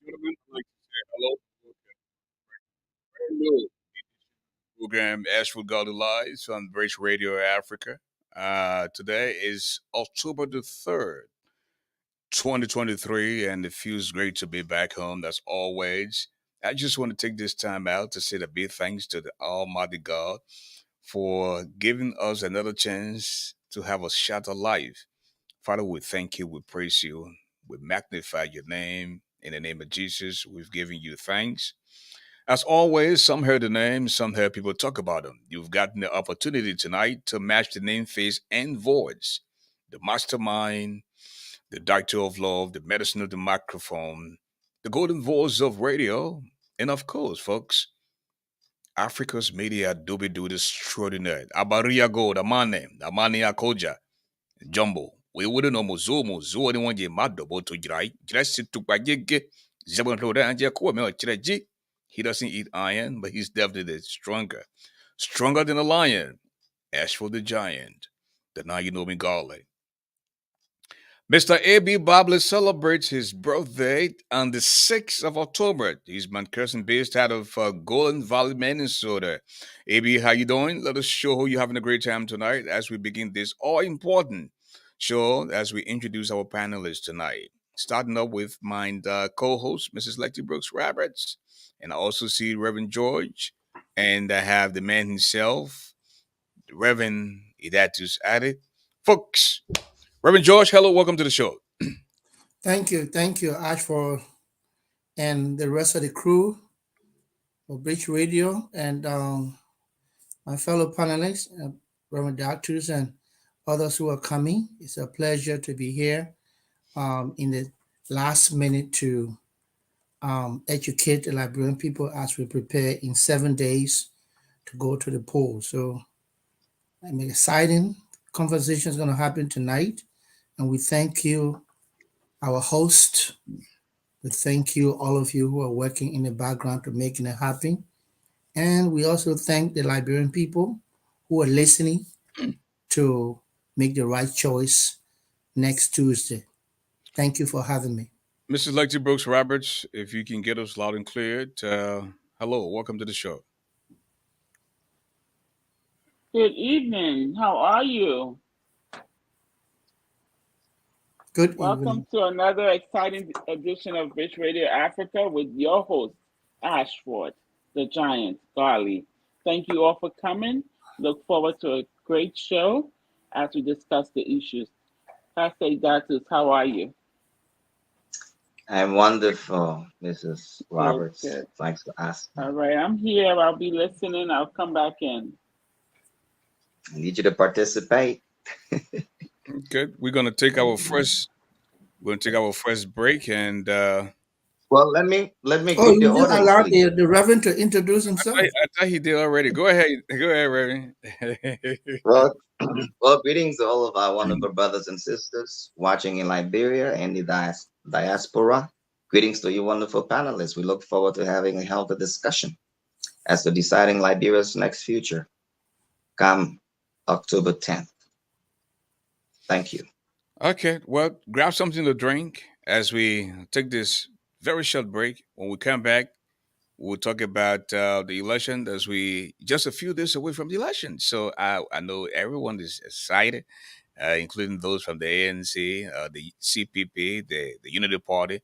Gentlemen, I'd like to say hello to a brand new program, ASHFORD GARLEY Live on Bridge Radio Africa. Today is October the 3rd, 2023, and it feels great to be back home, as always. I just want to take this time out to say the big thanks to the Almighty God for giving us another chance to have a shot of life. Father, we thank you, we praise you, we magnify your name. In the name of Jesus, we've given you thanks. As always, some heard the name, some heard people talk about them. You've gotten the opportunity tonight to match the name, face, and voice. The mastermind, the doctor of love, the medicine of the microphone, the golden voice of radio, and of course, folks, Africa's media doobie doo extraordinaire. Abaria Gold, Amani Akoja, Jumbo. We wouldn't know Mozumo, Zuo, anyone ye mad double to dry, dress it to Bagige, Zebon Loda and Jacomo, Chireji. He doesn't eat iron, but he's definitely stronger. Stronger than a lion. As for the giant, the now you know me Garley. Mr. A.B. Bobley celebrates his birthday on the 6th of October. He's Mancuson based out of Golden Valley, Minnesota. A.B., how you doing? Let us show who you're having a great time tonight as we begin this all-important show as we introduce our panelists tonight. Starting up with my co-host, Mrs. Lexi Brooks Roberts. And I also see Reverend George. And I have the man himself, Reverend Idatus Adit. Folks, Reverend George, hello, welcome to the show. Thank you, Ashford, and the rest of the crew of Bridge Radio, and my fellow panelists, Reverend Doctors, and others who are coming. It's a pleasure to be here in the last minute to educate the Liberian people as we prepare in 7 days to go to the polls. So, an exciting conversation is going to happen tonight, and we thank you, our host. We thank you, all of you who are working in the background to making it happen. And we also thank the Liberian people who are listening to make the right choice next Tuesday. Thank you for having me. Mrs. Lexi Brooks Roberts, if you can get us loud and clear, hello, welcome to the show. Good evening. How are you? Good Welcome evening. to another exciting edition of Rich Radio Africa with your host, Ashford, the Giant, Garley. Thank you all for coming. Look forward to a great show as we discuss the issues. Pastor Datus, how are you? I'm wonderful, Mrs. Good, Roberts. good. Thanks for asking. All right, I'm here. I'll be listening. I'll come back in. I need you to participate. Good. We're gonna take our first break, and Well, let me Oh, give the you didn't audience, allow please. the Reverend to introduce I, himself. I thought he did already. Go ahead, Reverend. Well, well, greetings to all of our wonderful brothers and sisters watching in Liberia and the diaspora. Greetings to you, wonderful panelists. We look forward to having a healthy discussion as to deciding Liberia's next future come October 10th. Thank you. Okay, well, grab something to drink as we take this very short break. When we come back, we'll talk about the election as we just a few days away from the election. So I know everyone is excited, including those from the ANC, the CPP, the Unity Party,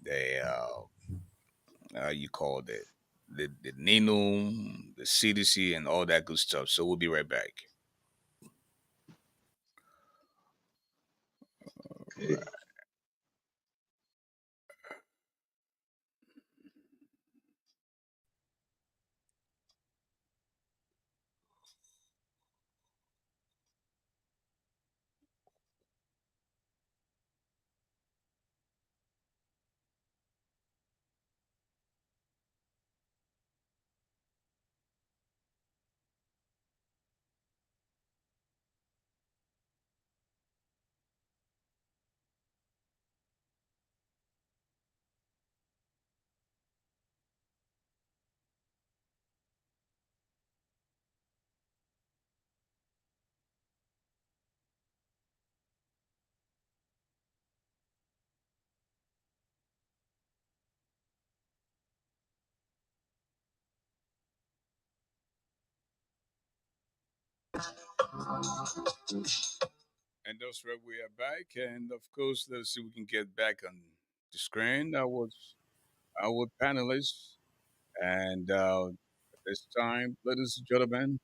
the you call the NINU, the CDC, and all that good stuff. So we'll be right back. Okay. And that's where we are back. And of course, let's see if we can get back on the screen. That was our panelists. And at this time, ladies and gentlemen,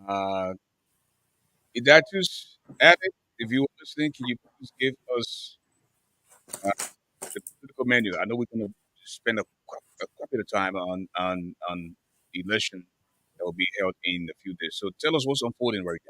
uh, Idatus, Addict, if you were listening, can you please give us uh, the political menu? I know we're going to spend quite a bit of time on the election that will be held in a few days. So tell us what's unfolding right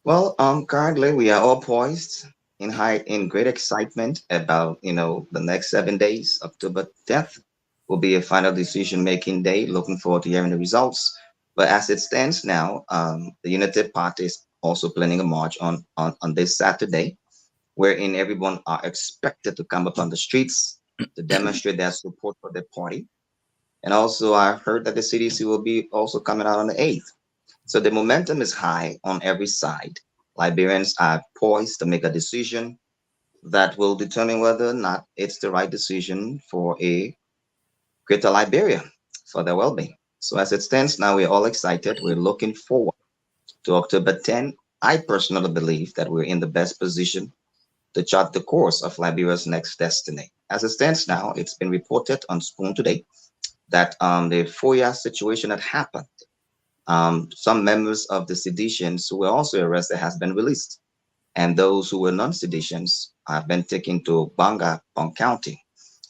Well, currently we are all poised in great excitement about the next 7 days. October 10th will be a final decision making day. Looking forward to hearing the results. But as it stands now, the United Party is also planning a march on this Saturday, wherein everyone are expected to come up on the streets to demonstrate their support for the party. And also, I heard that the CDC will be also coming out on the 8th. So the momentum is high on every side. Liberians are poised to make a decision that will determine whether or not it's the right decision for a greater Liberia for their well being. So as it stands now, we're all excited. We're looking forward to October 10. I personally believe that we're in the best position to chart the course of Liberia's next destiny. As it stands now, it's been reported on Spoon today that the FOIA situation that happened, some members of the seditions who were also arrested has been released, and those who were non-seditions have been taken to Banga, Bong County.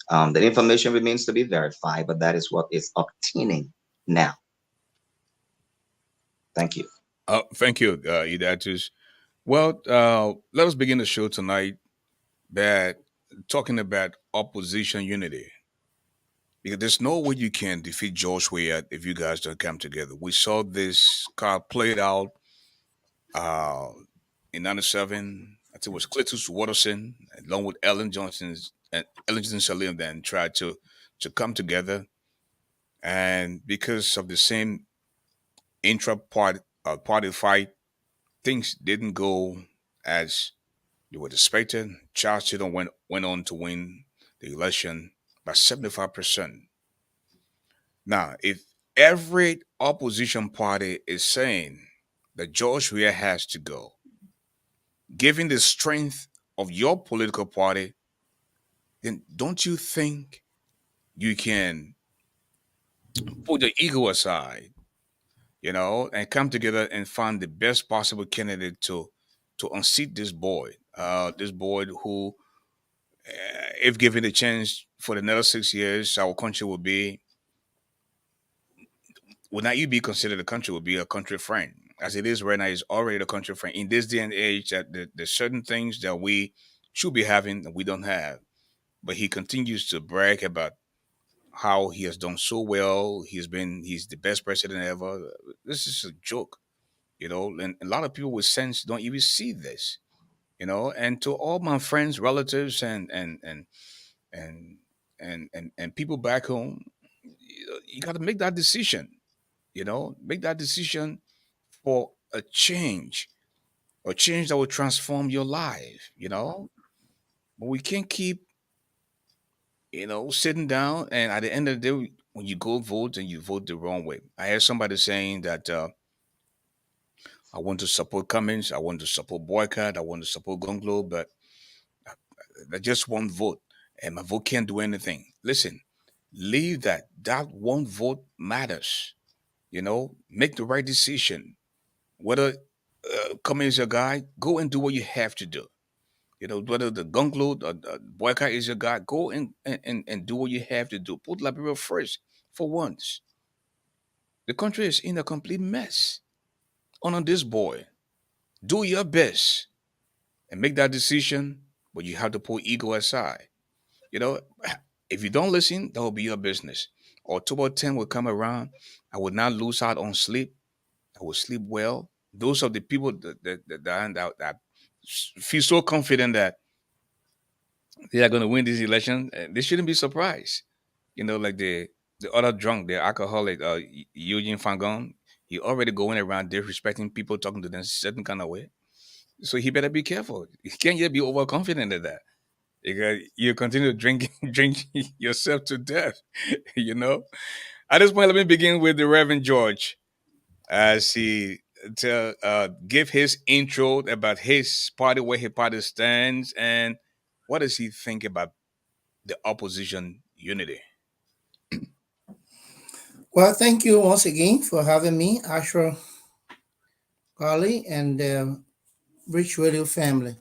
The information remains to be verified, but that is what is obtaining now. Thank you. now? Thank you, Idatus. Well, let us begin the show tonight that talking about opposition unity. Because there's no way you can defeat George Weah if you guys don't come together. We saw this card played out uh, in '97. I think it was Cletus Watterson, along with Ellen Johnson's and Ellington Salim, then tried to come together, and because of the same intra party fight, things didn't go as you would expected. Charles Chidon went on to win the election by 75%. Now, if every opposition party is saying that George Weah has to go, given the strength of your political party, then don't you think you can put the ego aside, and come together and find the best possible candidate to unseat this boy who, if given the chance for the next 6 years, our country would not you be considered a country, would be a country friend. As it is right now, is already a country friend. In this day and age, that there's certain things that we should be having that we don't have. But he continues to brag about how he has done so well. He's the best president ever. This is a joke, and a lot of people with sense don't even see this, And to all my friends, relatives, and and people back home, you got to make that decision. Make that decision for a change that will transform your life. But we can't keep sitting down, and at the end of the day, when you go vote and you vote the wrong way. I heard somebody saying that I want to support Cummins, I want to support Boycott, I want to support Gonglo, but I just one vote, and my vote can't do anything. Listen, leave that. That one vote matters. Make the right decision. Whether Cummins is your guy, go and do what you have to do. Whether the Gonglo or the Boycott is your guy, go and do what you have to do. Put Liberia first for once. The country is in a complete mess. On this boy, do your best and make that decision, but you have to put ego aside. You know, if you don't listen, that will be your business. October 10 will come around. I will not lose out on sleep. I will sleep well. Those are the people that feel so confident that they are going to win this election. They shouldn't be surprised. Like the other drunk, the alcoholic, Eugene Fangon, he already going around disrespecting people, talking to them certain kind of way. So he better be careful. He can't yet be overconfident in that. Because you continue to drink drink yourself to death. you know. At this point, let me begin with the Reverend George. as he to give his intro about his party, where his party stands, and what does he think about the opposition unity. Well, thank you once again for having me, ASHFORD Garley and the Rich Radio family.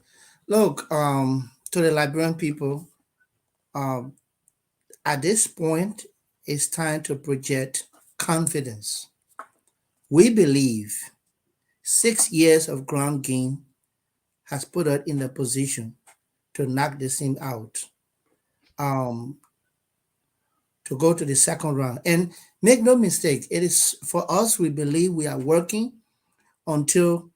Look, to the Liberian people, um, at this point, it's time to project confidence. We believe 6 years of ground game has put us in a position to knock this thing out, um, to go to the second round. And make no mistake, it is for us, we believe we are working until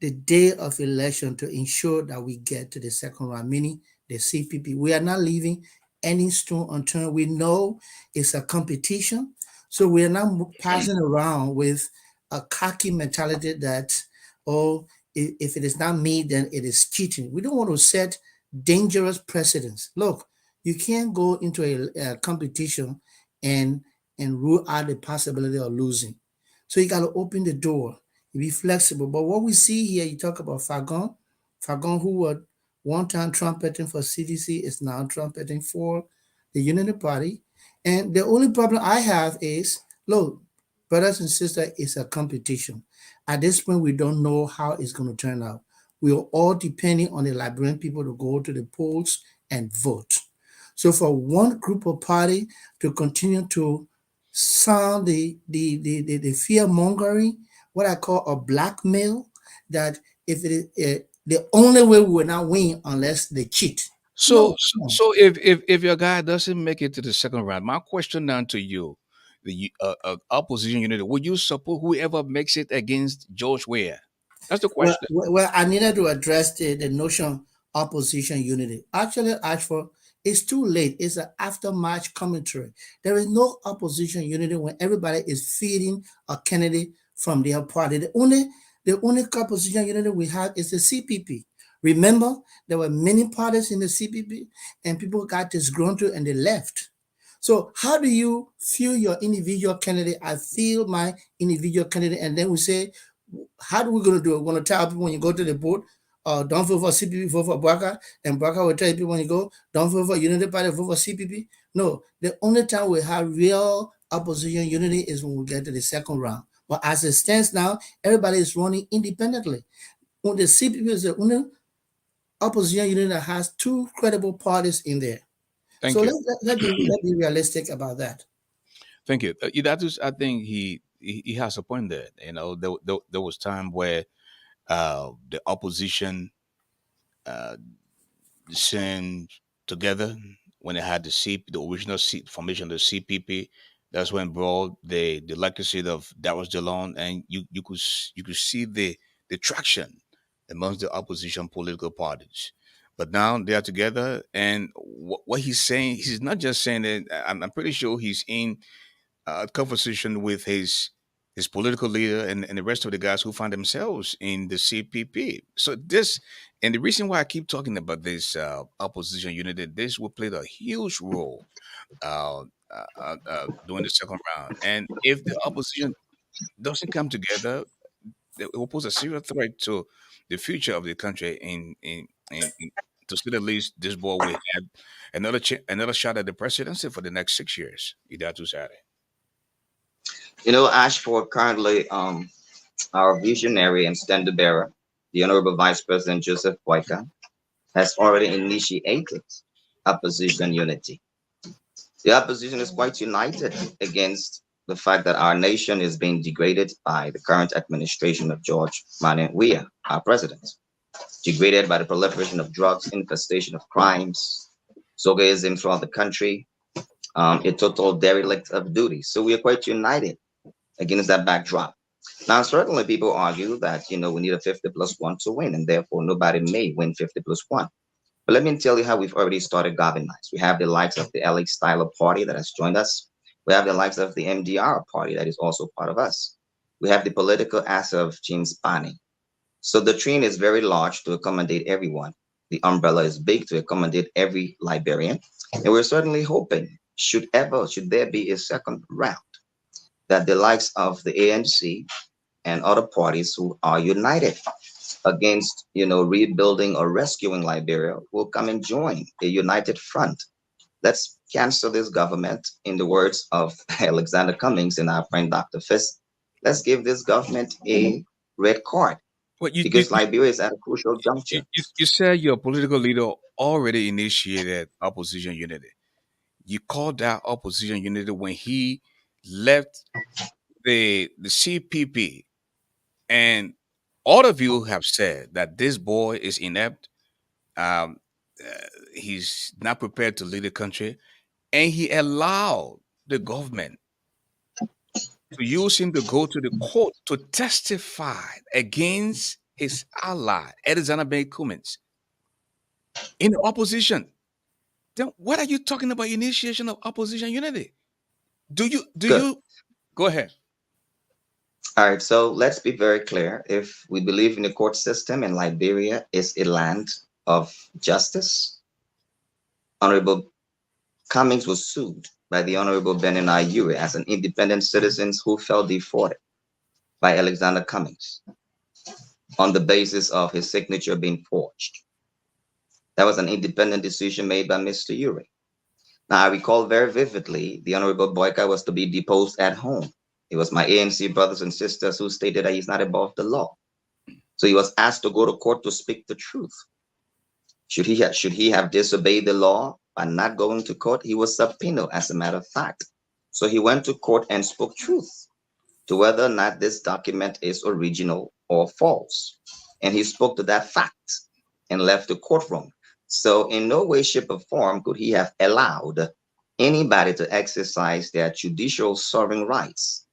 the day of election to ensure that we get to the second round, meaning the CPP. We are not leaving any stone unturned. We know it's a competition, so we are not passing around with a cocky mentality that, oh, if it is not me, then it is cheating. We don't want to set dangerous precedents. Look, you can't go into a competition and rule out the possibility of losing. So you got to open the door, be flexible. But what we see here, you talk about Fagon, who was one time trumpeting for CDC, is now trumpeting for the Unity Party. And the only problem I have is, look, brothers and sisters, it's a competition. At this point, we don't know how it's going to turn out. We are all depending on the Liberian people to go to the polls and vote. So for one group of party to continue to sound the fear mongering, what I call a blackmail, that if it is the only way we will not win unless they cheat. So, No, so, no. so if your guy doesn't make it to the second round, my question now to you, the opposition unity, would you support whoever makes it against George Weah? That's the Well, question. well, I needed to address the notion opposition unity. Actually, Ashford, it's too late. It's an after match commentary. There is no opposition unity when everybody is feeding a candidate from their party. The only opposition unity we have is the CPP. Remember, there were many parties in the CPP, and people got disgruntled and they left. So how do you feel your individual candidate? I feel my individual candidate, and then we say, how are we going to do it? We're going to tell people when you go to the board, don't vote for CPP, vote for Baka, and Baka will tell people when you go, don't vote for Unity Party, vote for CPP. No, the only time we have real opposition unity is when we get to the second round. But as it stands now, everybody is running independently. When the CPP is the only opposition unit that has two credible parties in there. So Thank you. let's be realistic about that. Thank you. That is, I think he has a point there. There was time where the opposition uh, sing together when they had the original seat formation of the CPP. That's when brought the legacy of Darius DeLon, and you could see the traction amongst the opposition political parties. But now they are together, and what he's saying, he's not just saying that. I'm pretty sure he's in conversation with his political leader and the rest of the guys who find themselves in the CPP. So this, and the reason why I keep talking about this opposition unity, this will play a huge role during the second round. And if the opposition doesn't come together, it will pose a serious threat to the future of the country. To say the least, this boy will have another shot at the presidency for the next 6 years. Idatu Sade. Ashford currently, our visionary and standard bearer, the Honorable Vice President Joseph Boyka, has already initiated opposition unity. The opposition is quite united against the fact that our nation is being degraded by the current administration of George Manuel Weah, our president. Degraded by the proliferation of drugs, infestation of crimes, Zogaism throughout the country, a total derelict of duty. So we are quite united against that backdrop. Now, certainly people argue that, we need a 50 plus one to win, and therefore nobody may win 50 plus one. But let me tell you how we've already started galvanized. We have the likes of the LA Styler Party that has joined us. We have the likes of the MDR Party that is also part of us. We have the political ass of James Bonney. So the train is very large to accommodate everyone. The umbrella is big to accommodate every Liberian. And we're certainly hoping, should there be a second round, that the likes of the ANC, and other parties who are united against, rebuilding or rescuing Liberia will come and join a united front. Let's cancel this government, in the words of Alexander Cummings and our friend Dr. Fisk. Let's give this government a red card Well, because Liberia is at a crucial juncture. you said your political leader already initiated opposition unity. You called out opposition unity when he left the CPP, and all of you have said that this boy is inept. Um, he's not prepared to lead the country, and he allowed the government to use him to go to the court to testify against his ally, Alexander Ben Cummins, in the opposition. Then what are you talking about initiation of opposition unity? Do Good. you go ahead? All right, so let's be very clear. If we believe in the court system and Liberia is a land of justice, Honorable Cummings was sued by the Honorable Benin Ayure as an independent citizen who felt defrauded by Alexander Cummings on the basis of his signature being forged. That was an independent decision made by Mr. Ure. Now, I recall very vividly the Honorable Boyka was to be deposed at home. It was my ANC brothers and sisters who stated that he's not above the law. So he was asked to go to court to speak the truth. Should he have disobeyed the law by not going to court? He was subpoenaed, as a matter of fact. So he went to court and spoke truth to whether or not this document is original or false. And he spoke to that fact and left the courtroom. So in no way, shape, or form could he have allowed anybody to exercise their judicial sovereign rights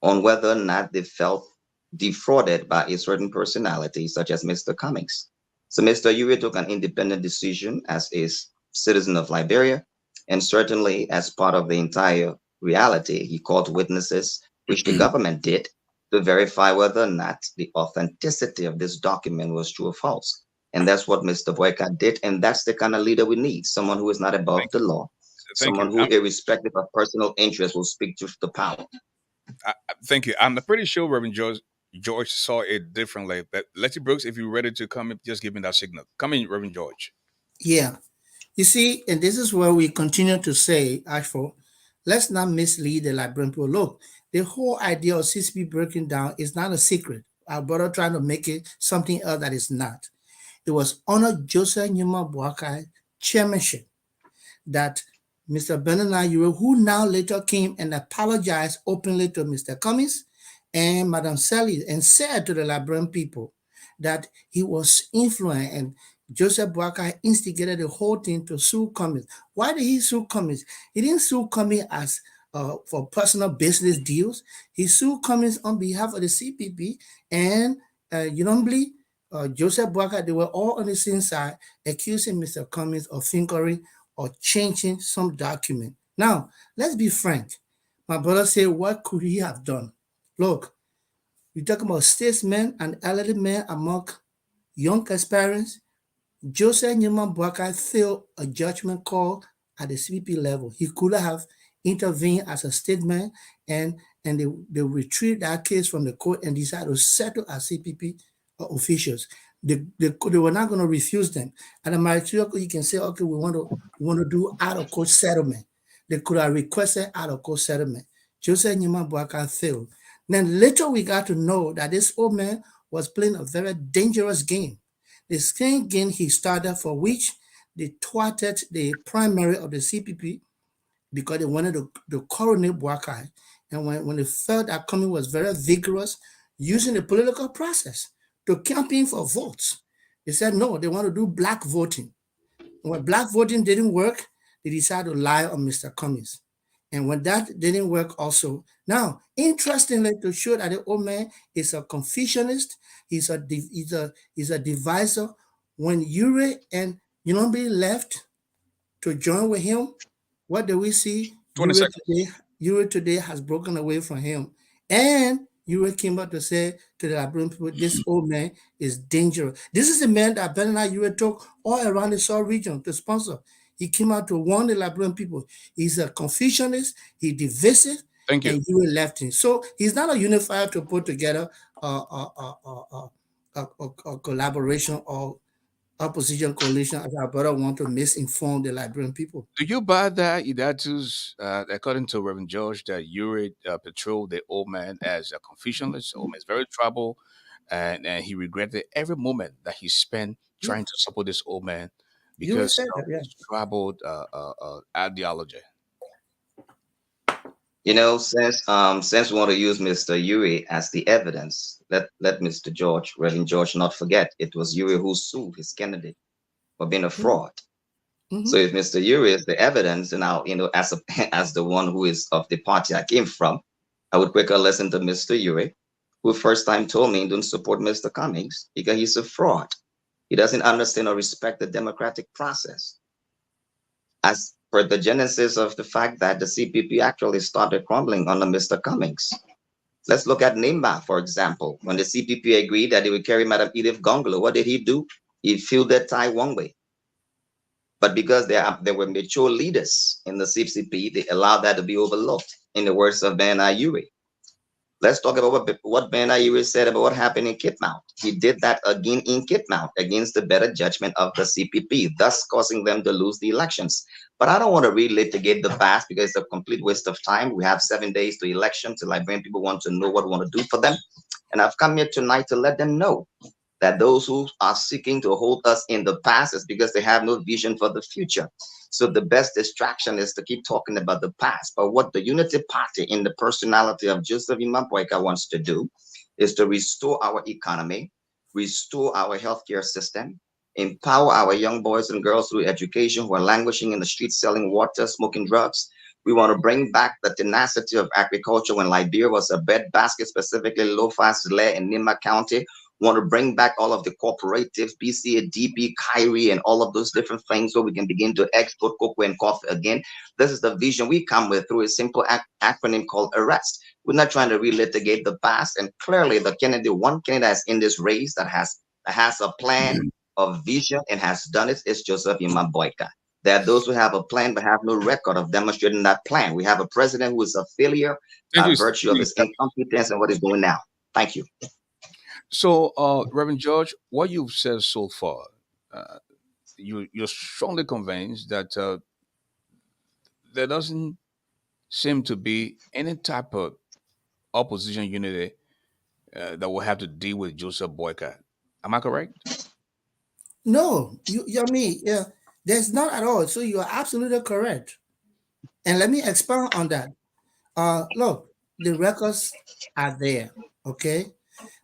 on whether or not they felt defrauded by a certain personality, such as Mr. Cummings. So Mr. Ure took an independent decision as a citizen of Liberia, and certainly as part of the entire reality, he called witnesses, which the government did, to verify whether or not the authenticity of this document was true or false. And that's what Mr. Boyka did, and that's the kind of leader we need, someone who is not above Thank the law, thank someone you. who, irrespective of personal interest, will speak truth to power. Thank you. I'm pretty sure Reverend George saw it differently. But Letty Brooks, if you're ready to come in, just give me that signal. Come in, Reverend George. Yeah. You see, and this is where we continue to say, Ashford, let's not mislead the Liberian people. Look, the whole idea of CCP breaking down is not a secret. Our brother trying to make it something else that is not. It was under Joseph Numa Boakai chairmanship that Mr. Bernard Euro, who now later came and apologized openly to Mr. Cummings and Madam Sally and said to the Liberian people that he was influenced and Joseph Boakai instigated the whole thing to sue Cummings. Why did he sue Cummings? He didn't sue Cummings as for personal business deals. He sued Cummings on behalf of the CPP and Unambly, Joseph Boakai, they were all on the same side accusing Mr. Cummings of fingery or changing some document. Now, let's be frank. My brother said, what could he have done? Look, you talk about statesmen and elderly men among young aspirants. Joseph Newman Boakai failed a judgment call at the CPP level. He could have intervened as a statesman and they retrieved that case from the court and decided to settle as CPP officials. They were not going to refuse them. And the matriarch, you can say, okay, we want to do out of court settlement. They could have requested out of court settlement. Joseph Newman Boakai failed. Then later we got to know that this old man was playing a very dangerous game. The same game he started, for which they thwarted the primary of the CPP because they wanted to coronate Boakai. And when they felt that Cummings was very vigorous, using the political process to campaign for votes, they said no, they want to do black voting. And when black voting didn't work, they decided to lie on Mr. Cummings. And when that didn't work also, now, interestingly, to show that the old man is a Confucianist, he's a divisor. When Ure and Unambly left to join with him, what do we see? 20 seconds. Ure today has broken away from him. And Ure came out to say to the Liberian people, this old man is dangerous. This is the man that Bernard Ure took all around the South region to sponsor. He came out to warn the Liberian people. He's a Confucianist, he's divisive, Thank you. and you left him. So he's not a unifier to put together a collaboration or opposition coalition as our brother want to misinform the Liberian people. Do you buy that? Idatus, according to Reverend George, that Uri portrayed the old man as a Confucianist. Old man is very troubled, and he regretted every moment that he spent Yeah, trying to support this old man you because said of that, yeah. his troubled ideology. Since we want to use Mr. Yuri as the evidence, let Mr. George, Reverend George, not forget it was Yuri who sued his candidate for being a fraud. So Mm-hmm. if Mr. Yuri is the evidence, and now as a as the one who is of the party I came from, I would quicker listen to Mr. Yuri, who first time told me he don't support Mr. Cummings because he's a fraud. He doesn't understand or respect the democratic process. As per the genesis of the fact that the CPP actually started crumbling under Mr. Cummings. Let's look at Nimba, for example. When the CPP agreed that they would carry Madam Edith Gongolo, what did he do? He filled that tie one way. But because there were mature leaders in the CCP, they allowed that to be overlooked. In the words of Ben Ayuri, let's talk about what Ben Ayuri said about what happened in Kitmount. He did that again in Kitmount against the better judgment of the CPP, thus causing them to lose the elections. But I don't want to relitigate the past because it's a complete waste of time. We have 7 days to election. The Liberian people want to know what we want to do for them. And I've come here tonight to let them know that those who are seeking to hold us in the past is because they have no vision for the future. So the best distraction is to keep talking about the past. But what the Unity Party in the personality of Joseph Imampoika wants to do is to restore our economy, restore our healthcare system, empower our young boys and girls through education who are languishing in the streets selling water, smoking drugs. We want to bring back the tenacity of agriculture when Liberia was a breadbasket, specifically Lofa, Zle, and Nima County. Want to bring back all of the cooperatives, BCA, DP, Kyrie, and all of those different things so we can begin to export cocoa and coffee again. This is the vision we come with through a simple acronym called ARREST. We're not trying to relitigate the past. And clearly, the one candidate that's in this race that has a plan, a vision, and has done it is Joseph Imamboyka. There are those who have a plan but have no record of demonstrating that plan. We have a president who is a failure Thank by you. virtue of his incompetence and what he's doing now. Thank you. So, Reverend George, what you've said so far, uh, you're strongly convinced that there doesn't seem to be any type of opposition unity that will have to deal with Joseph Boycott. Am I correct? No, yeah, there's not at all. So you are absolutely correct. And let me expound on that. Look, the records are there. Okay,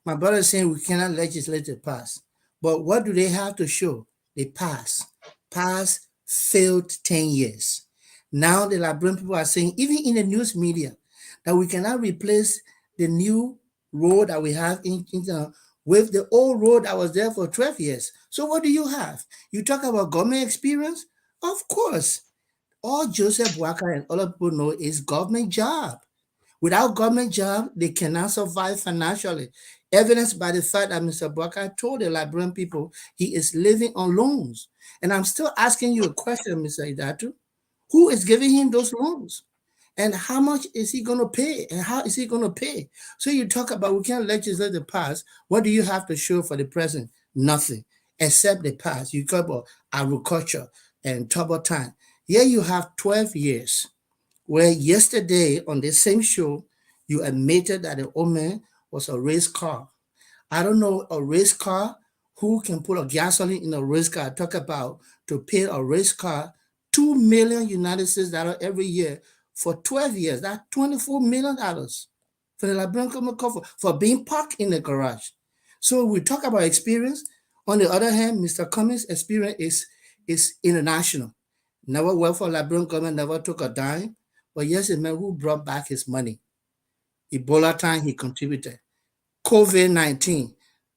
my brother is saying we cannot legislate the past, but what do they have to show? The past. Past failed 10 years. Now the Liberian people are saying, even in the news media, that we cannot replace the new road that we have with the old road that was there for 12 years. So what do you have? You talk about government experience? Of course. All Joseph Walker and other people know is government job. Without government job, they cannot survive financially. Evidenced by the fact that Mr. Walker told the Liberian people he is living on loans. And I'm still asking you a question, Mr. Idatu. Who is giving him those loans? And how much is he going to pay? And how is he going to pay? So you talk about we can't legislate the past. What do you have to show for the present? Nothing except the past. You talk about agriculture and trouble time. Here you have 12 years where yesterday on the same show, you admitted that the woman was a race car. I don't know a race car who can put a gasoline in a race car. Talk about to pay a race car 2 million United States dollars every year for 12 years. That's $24 million for the Liberian government for being parked in the garage. So we talk about experience. On the other hand, Mr. Cummings' experience is international. Never worked for Liberian government, never took a dime. But yes, a man who brought back his money. Ebola time, he contributed. COVID-19,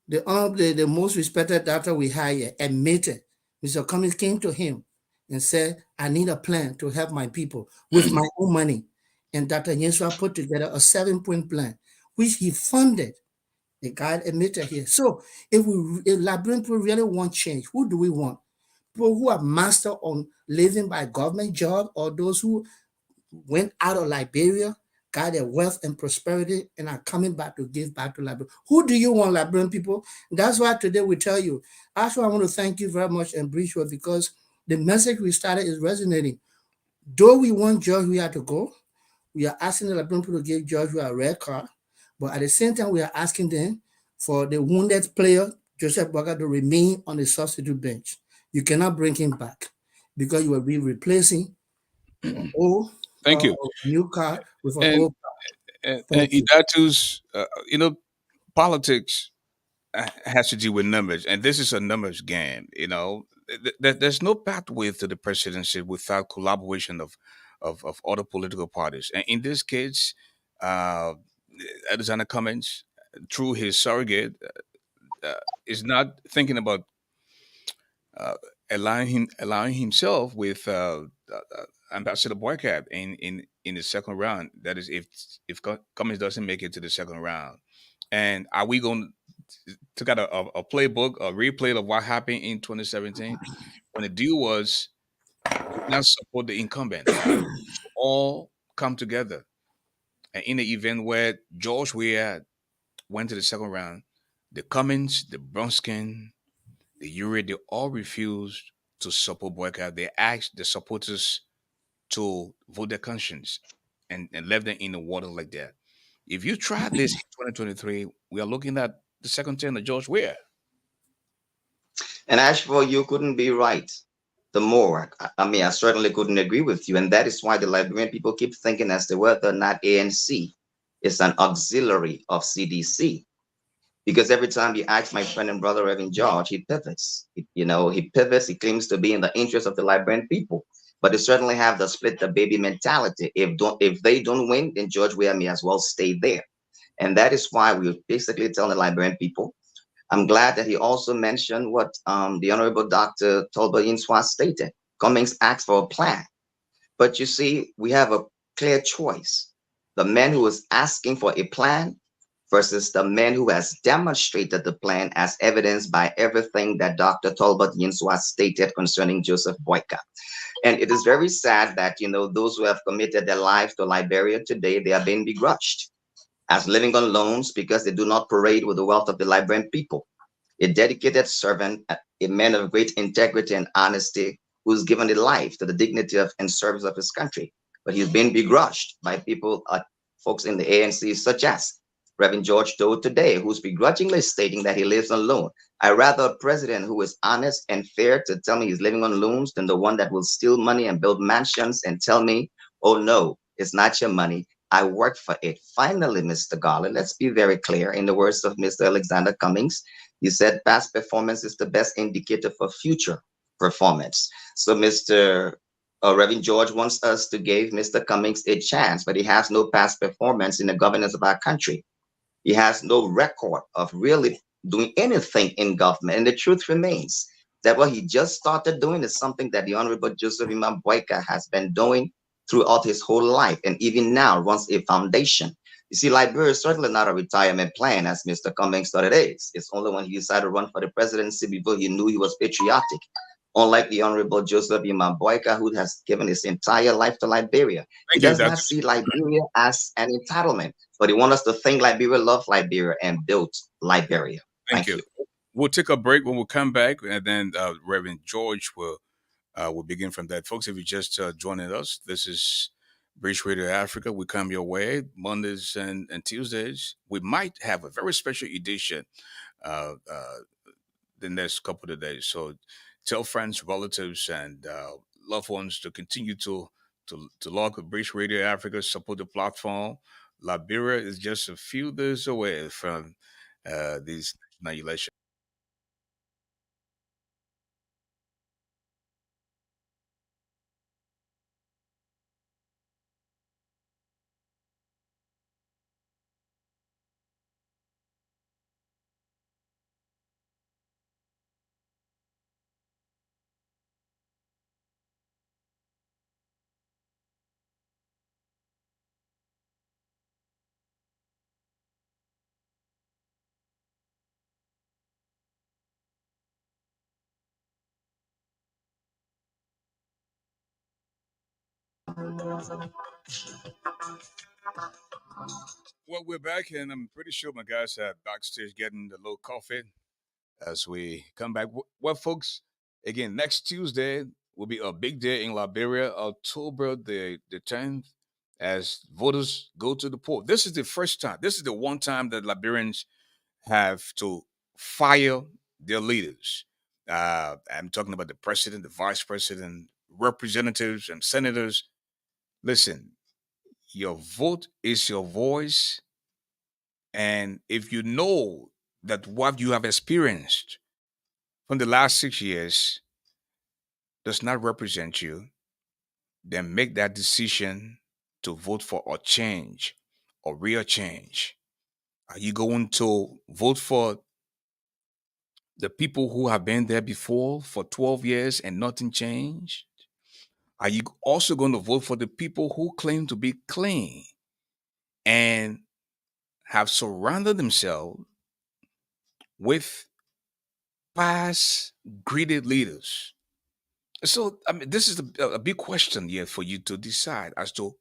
the most respected doctor we had here admitted, Mr. Cummings came to him and said, I need a plan to help my people with my own money. And Dr. Yensua put together a 7-point plan, which he funded. The guy admitted here. So if Liberian people really want change, who do we want? People who are master on living by government job or those who went out of Liberia got their wealth and prosperity and are coming back to give back to Liberia. Who do you want, Liberian people? That's why today we tell you. Actually, I want to thank you very much and Bridgewater because the message we started is resonating. Though we want George Weah to go, we are asking the Liberian people to give George Weah a red card, but at the same time, we are asking them for the wounded player, Joseph Boyka, to remain on the substitute bench. You cannot bring him back because you will be replacing an old Thank you. new card with an And old and Thank you. Idatu's, politics has to do with numbers, and this is a numbers game. There's no pathway to the presidency without collaboration of other political parties. And in this case, uh, Alexander Cummings, through his surrogate, is not thinking about uh, allowing himself with Ambassador Boycott in the second round. That is, if Cummings doesn't make it to the second round, and are we going to got a playbook, a replay of what happened in 2017 when the deal was not support the incumbent, all come together, and in the event where George Weah went to the second round, the Cummins, the Brunskin, the Uri, they all refused to support boycott. They asked the supporters to vote their conscience and left them in the water like that. If you try this in 2023, we are looking at the second term of George Weah. And Ashford, you couldn't be right. The more, I mean, I certainly couldn't agree with you. And that is why the Liberian people keep thinking as to whether or not ANC is an auxiliary of CDC. Because every time you ask my friend and brother Reverend George, he pivots. He pivots. He claims to be in the interest of the Liberian people, but they certainly have the split the baby mentality. If they don't win, then George Weah may as well stay there, and that is why we're basically telling the Liberian people. I'm glad that he also mentioned what the Honorable Dr. Tolba Yinswa stated. Cummings asked for a plan, but you see, we have a clear choice. The man who is asking for a plan versus the man who has demonstrated the plan as evidenced by everything that Dr. Tolbert Yinswa stated concerning Joseph Boyka. And it is very sad that, those who have committed their lives to Liberia today, they are being begrudged as living on loans because they do not parade with the wealth of the Liberian people. A dedicated servant, a man of great integrity and honesty, who's given a life to the dignity of and service of his country. But he's been begrudged by people, folks in the ANC, such as Reverend George Doe today, who's begrudgingly stating that he lives on loan. I rather a president who is honest and fair to tell me he's living on loans than the one that will steal money and build mansions and tell me, oh no, it's not your money. I worked for it. Finally, Mr. Garland, let's be very clear. In the words of Mr. Alexander Cummings, he said past performance is the best indicator for future performance. So Mr. Reverend George wants us to give Mr. Cummings a chance, but he has no past performance in the governance of our country. He has no record of really doing anything in government. And the truth remains that what he just started doing is something that the Honorable Joseph Imam Boyka has been doing throughout his whole life and even now runs a foundation. You see, Liberia is certainly not a retirement plan, as Mr. Cummings thought it is. It's only when he decided to run for the presidency before he knew he was patriotic. Unlike the Honorable Joseph Imam Boyka, who has given his entire life to Liberia, he Thank you, does Dr. not see Liberia as an entitlement, but he wants us to think Liberia, love Liberia, and build Liberia. Thank Thank you. you. We'll take a break when we come back, and then Reverend George will begin from that. Folks, if you're just joining us, this is Bridge Radio Africa. We come your way Mondays and Tuesdays. We might have a very special edition uh, uh, the next couple of days. So tell friends, relatives, and loved ones to continue to log with Bridge Radio Africa, support the platform. Liberia is just a few days away from these national elections. Well, we're back, and I'm pretty sure my guys are backstage getting the little coffee as we come back. Well, folks, again, next Tuesday will be a big day in Liberia, October the 10th, as voters go to the poll. This is the first time, this is the one time that Liberians have to fire their leaders. I'm talking about the president, the vice president, representatives, and senators. Listen, your vote is your voice. And if you know that what you have experienced from the last 6 years does not represent you, then make that decision to vote for a change, a real change. Are you going to vote for the people who have been there before for 12 years and nothing changed? Are you also going to vote for the people who claim to be clean and have surrounded themselves with past greedy leaders? So, I mean, this is a big question here for you to decide as to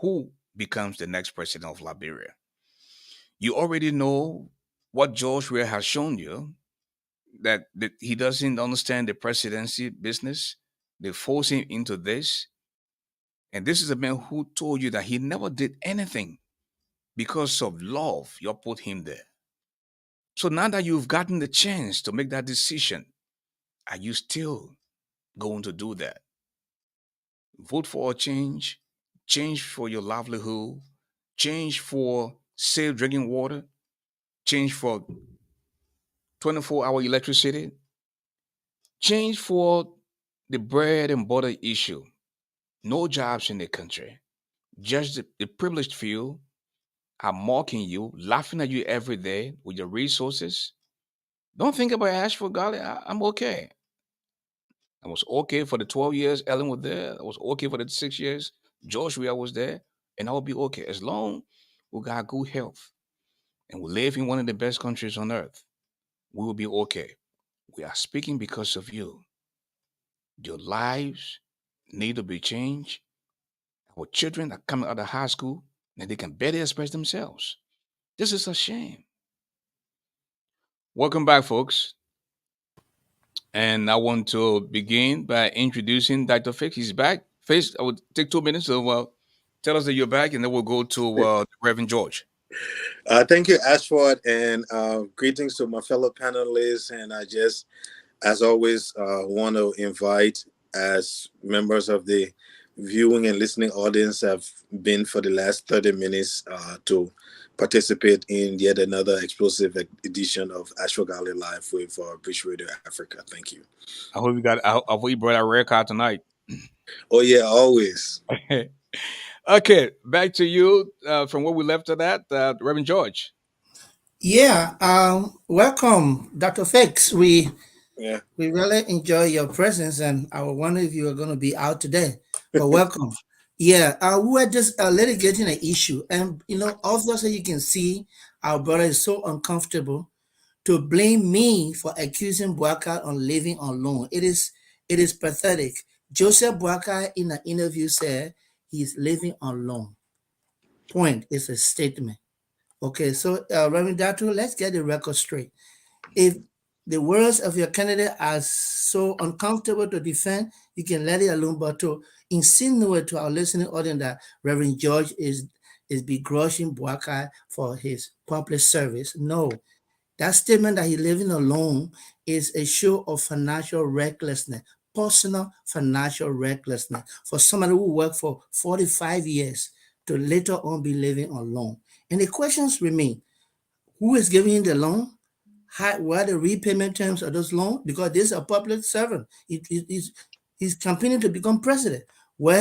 who becomes the next president of Liberia. You already know what George Weah has shown you that he doesn't understand the presidency business. They force him into this. And this is a man who told you that he never did anything because of love. You put him there. So now that you've gotten the chance to make that decision, are you still going to do that? Vote for a change, change for your livelihood, change for safe drinking water, change for 24-hour electricity, change for the bread and butter issue. No jobs in the country. Just the privileged few are mocking you, laughing at you every day with your resources. Don't think about Ashford Garley. I'm okay. I was okay for the 12 years Ellen was there. I was okay for the 6 years Joshua was there. And I will be okay as long we got good health and we live in one of the best countries on earth. We will be okay. We are speaking because of you. Your lives need to be changed. Our children are coming out of high school and they can barely express themselves. This is a shame. Welcome back, folks. And I want to begin by introducing Dr. Fix. He's back. Face, I would take 2 minutes to tell us that you're back, and then we'll go to Reverend George. Thank you, Ashford, and greetings to my fellow panelists. And I just, as always, want to invite, as members of the viewing and listening audience have been for the last 30 minutes, to participate in yet another explosive edition of Ashford Garley Live with British Radio Africa. Thank you. I hope I hope you brought our rare card tonight. Oh, yeah, always. Okay, back to you from where we left at that, Reverend George. Yeah, welcome, Dr. Fix. Yeah. We really enjoy your presence, and I wonder if you are going to be out today. But welcome. Yeah, we were just litigating an issue, and obviously you can see our brother is so uncomfortable to blame me for accusing Boakai on living alone. It is pathetic. Joseph Boakai in an interview said he's living alone. Point is a statement. Okay, so Reverend Datu, let's get the record straight. If the words of your candidate are so uncomfortable to defend, you can let it alone. But to insinuate to our listening audience that Reverend George is begrudging Boakai for his public service, no. That statement that he's living alone is a show of financial recklessness, personal financial recklessness for somebody who worked for 45 years to later on be living alone. And the questions remain: who is giving him the loan? What are the repayment terms of those loans? Because this is a public servant. He's campaigning to become president.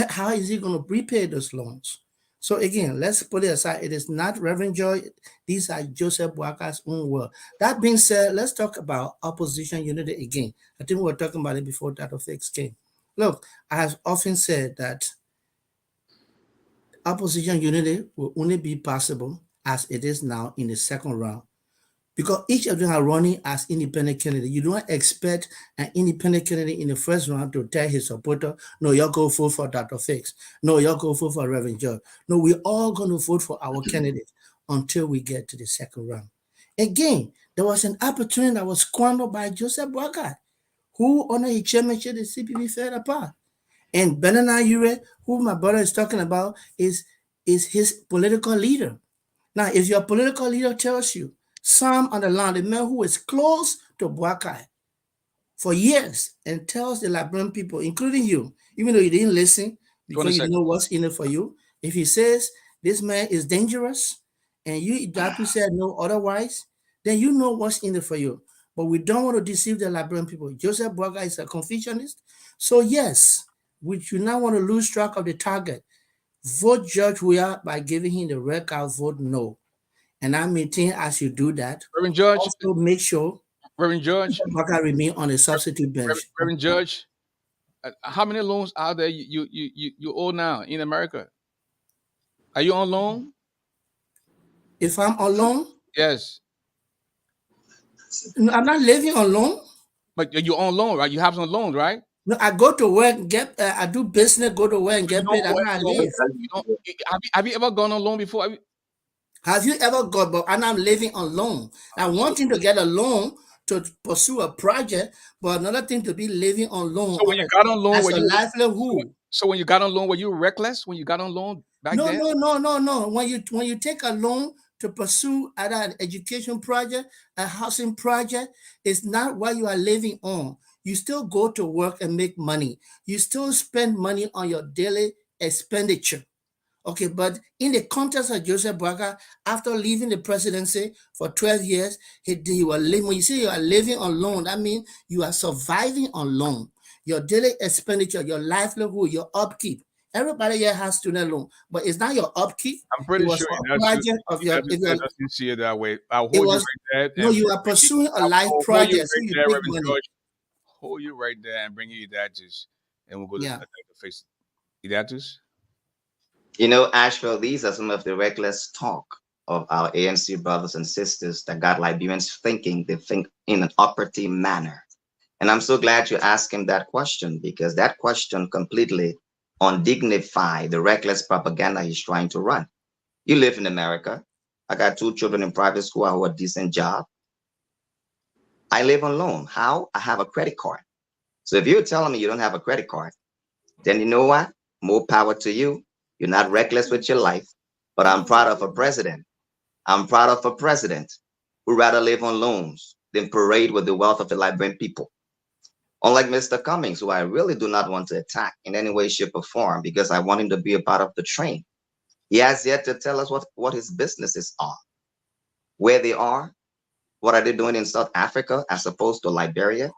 How is he going to repay those loans? So again, let's put it aside. It is not Reverend Joy. These are Joseph Boakai's own word. That being said, let's talk about opposition unity again. I think we were talking about it before Dr. Fix came. Look, I have often said that opposition unity will only be possible as it is now in the second round because each of them are running as independent candidate. You don't expect an independent candidate in the first round to tell his supporter, no, you'll go vote for Dr. Fix. No, you'll go vote for Reverend George. No, we're all going to vote for our candidate until we get to the second round. Again, there was an opportunity that was squandered by Joseph Boakai, who under his chairmanship, the CPP fell apart. And Benana Ure, who my brother is talking about, is his political leader. Now, if your political leader tells you, some on the land, the man who is close to Boakai for years and tells the Liberian people, including you, even though you didn't listen 20 because you seconds. know what's in it for you, if he says this man is dangerous and you Idatu said no otherwise, then you know what's in it for you. But we don't want to deceive the Liberian people. Joseph Boakai is a Confucianist. So yes, we do not want to lose track of the target. Vote George Weah by giving him the red card, vote no. And I maintain as you do that, Reverend George, also make sure Reverend George, Baka remain on a substitute bench. Reverend George. How many loans are there you owe now in America? Are you on loan? If I'm alone, Yes, no, I'm not living alone. but you're on loan, right? You have some loans, right? No, I go to work, get I do business, go to work and So you get don't paid. owe That's how I any loan. live. You don't. Have you ever gone on loan before? Have you ever got? But and I'm living on loan. Now, one So, thing to get a loan to pursue a project, but another thing to be living on loan so when on you it got on loan, as were a you? livelihood. So when you got on loan, were you reckless when you got on loan back No, then? no, no, no, no. When you take a loan to pursue either an education project, a housing project, it's not what you are living on. You still go to work and make money. You still spend money on your daily expenditure. Okay, but in the context of Joseph Braga, after leaving the presidency for 12 years, he was living. When you say you are living on loan, that means you are surviving on loan. Your daily expenditure, your livelihood, your upkeep. Everybody here has student loan, but it's not your upkeep. I'm It pretty was sure for it a doesn't. project of It your. doesn't. If It your doesn't see it that way. I'll it hold you was right there no, and you are bring you. pursuing a life I'll hold you project, so right you there, make Reverend money. George. Hold you right there and bring you that just, and we'll go to Yeah. the face. Idatus? You know, Asheville, these are some of the reckless talk of our ANC brothers and sisters that got Liberians thinking they think in an operative manner. And I'm so glad you asked him that question because that question completely undignified the reckless propaganda he's trying to run. You live in America. I got two children in private school who have a decent job. I live on loan. How? I have a credit card. So if you're telling me you don't have a credit card, then you know what? More power to you. You're not reckless with your life. But I'm proud of a president. I'm proud of a president who rather live on loans than parade with the wealth of the Liberian people. Unlike Mr. Cummings, who I really do not want to attack in any way, shape, or form because I want him to be a part of the train. He has yet to tell us what his businesses are, where they are, what are they doing in South Africa as opposed to Liberia.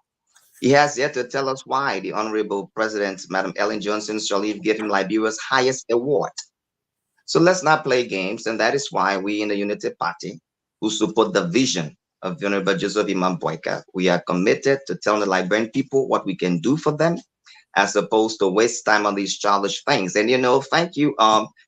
He has yet to tell us why the Honorable President, Madam Ellen Johnson Sirleaf, gave him Liberia's highest award. So let's not play games, and that is why we in the Unity Party, who support the vision of Venerable Joseph Imam Boyka, we are committed to telling the Liberian people what we can do for them as opposed to waste time on these childish things. And thank you,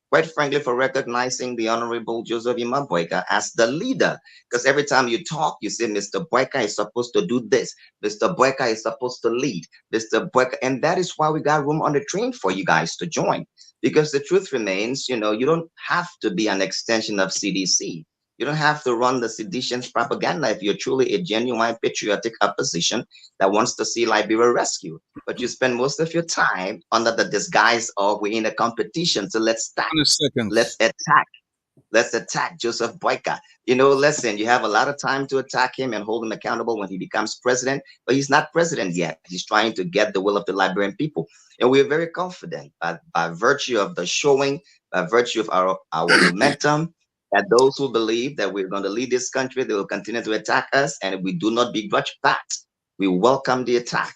quite frankly, for recognizing the Honorable Joseph Imam Boyka as the leader. Because every time you talk, you say Mr. Boyka is supposed to do this, Mr. Boyka is supposed to lead, Mr. Boyka, and that is why we got room on the train for you guys to join. Because the truth remains, you don't have to be an extension of CDC. You don't have to run the seditions propaganda if you're truly a genuine patriotic opposition that wants to see Liberia rescued, but you spend most of your time under the disguise of we're in a competition. So let's stack, 20 let's seconds. attack, let's attack Joseph Boyka. Listen, you have a lot of time to attack him and hold him accountable when he becomes president, but he's not president yet. He's trying to get the will of the Liberian people. And we're very confident by virtue of the showing, by virtue of our momentum, that those who believe that we're going to lead this country, they will continue to attack us. And we do not begrudge that. We welcome the attack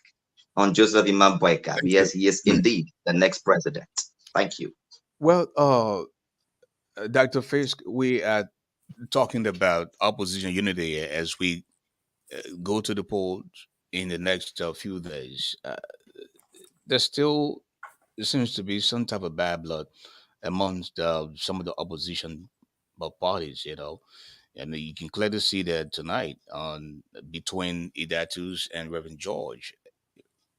on Joseph Imam Boyka. Thank you. Yes, he is indeed the next president. Thank you. Well, Dr. Fisk, we are talking about opposition unity as we go to the polls in the next few days. There's still there seems to be some type of bad blood amongst some of the opposition parties. And you can clearly see that tonight on between Idatus and Reverend George.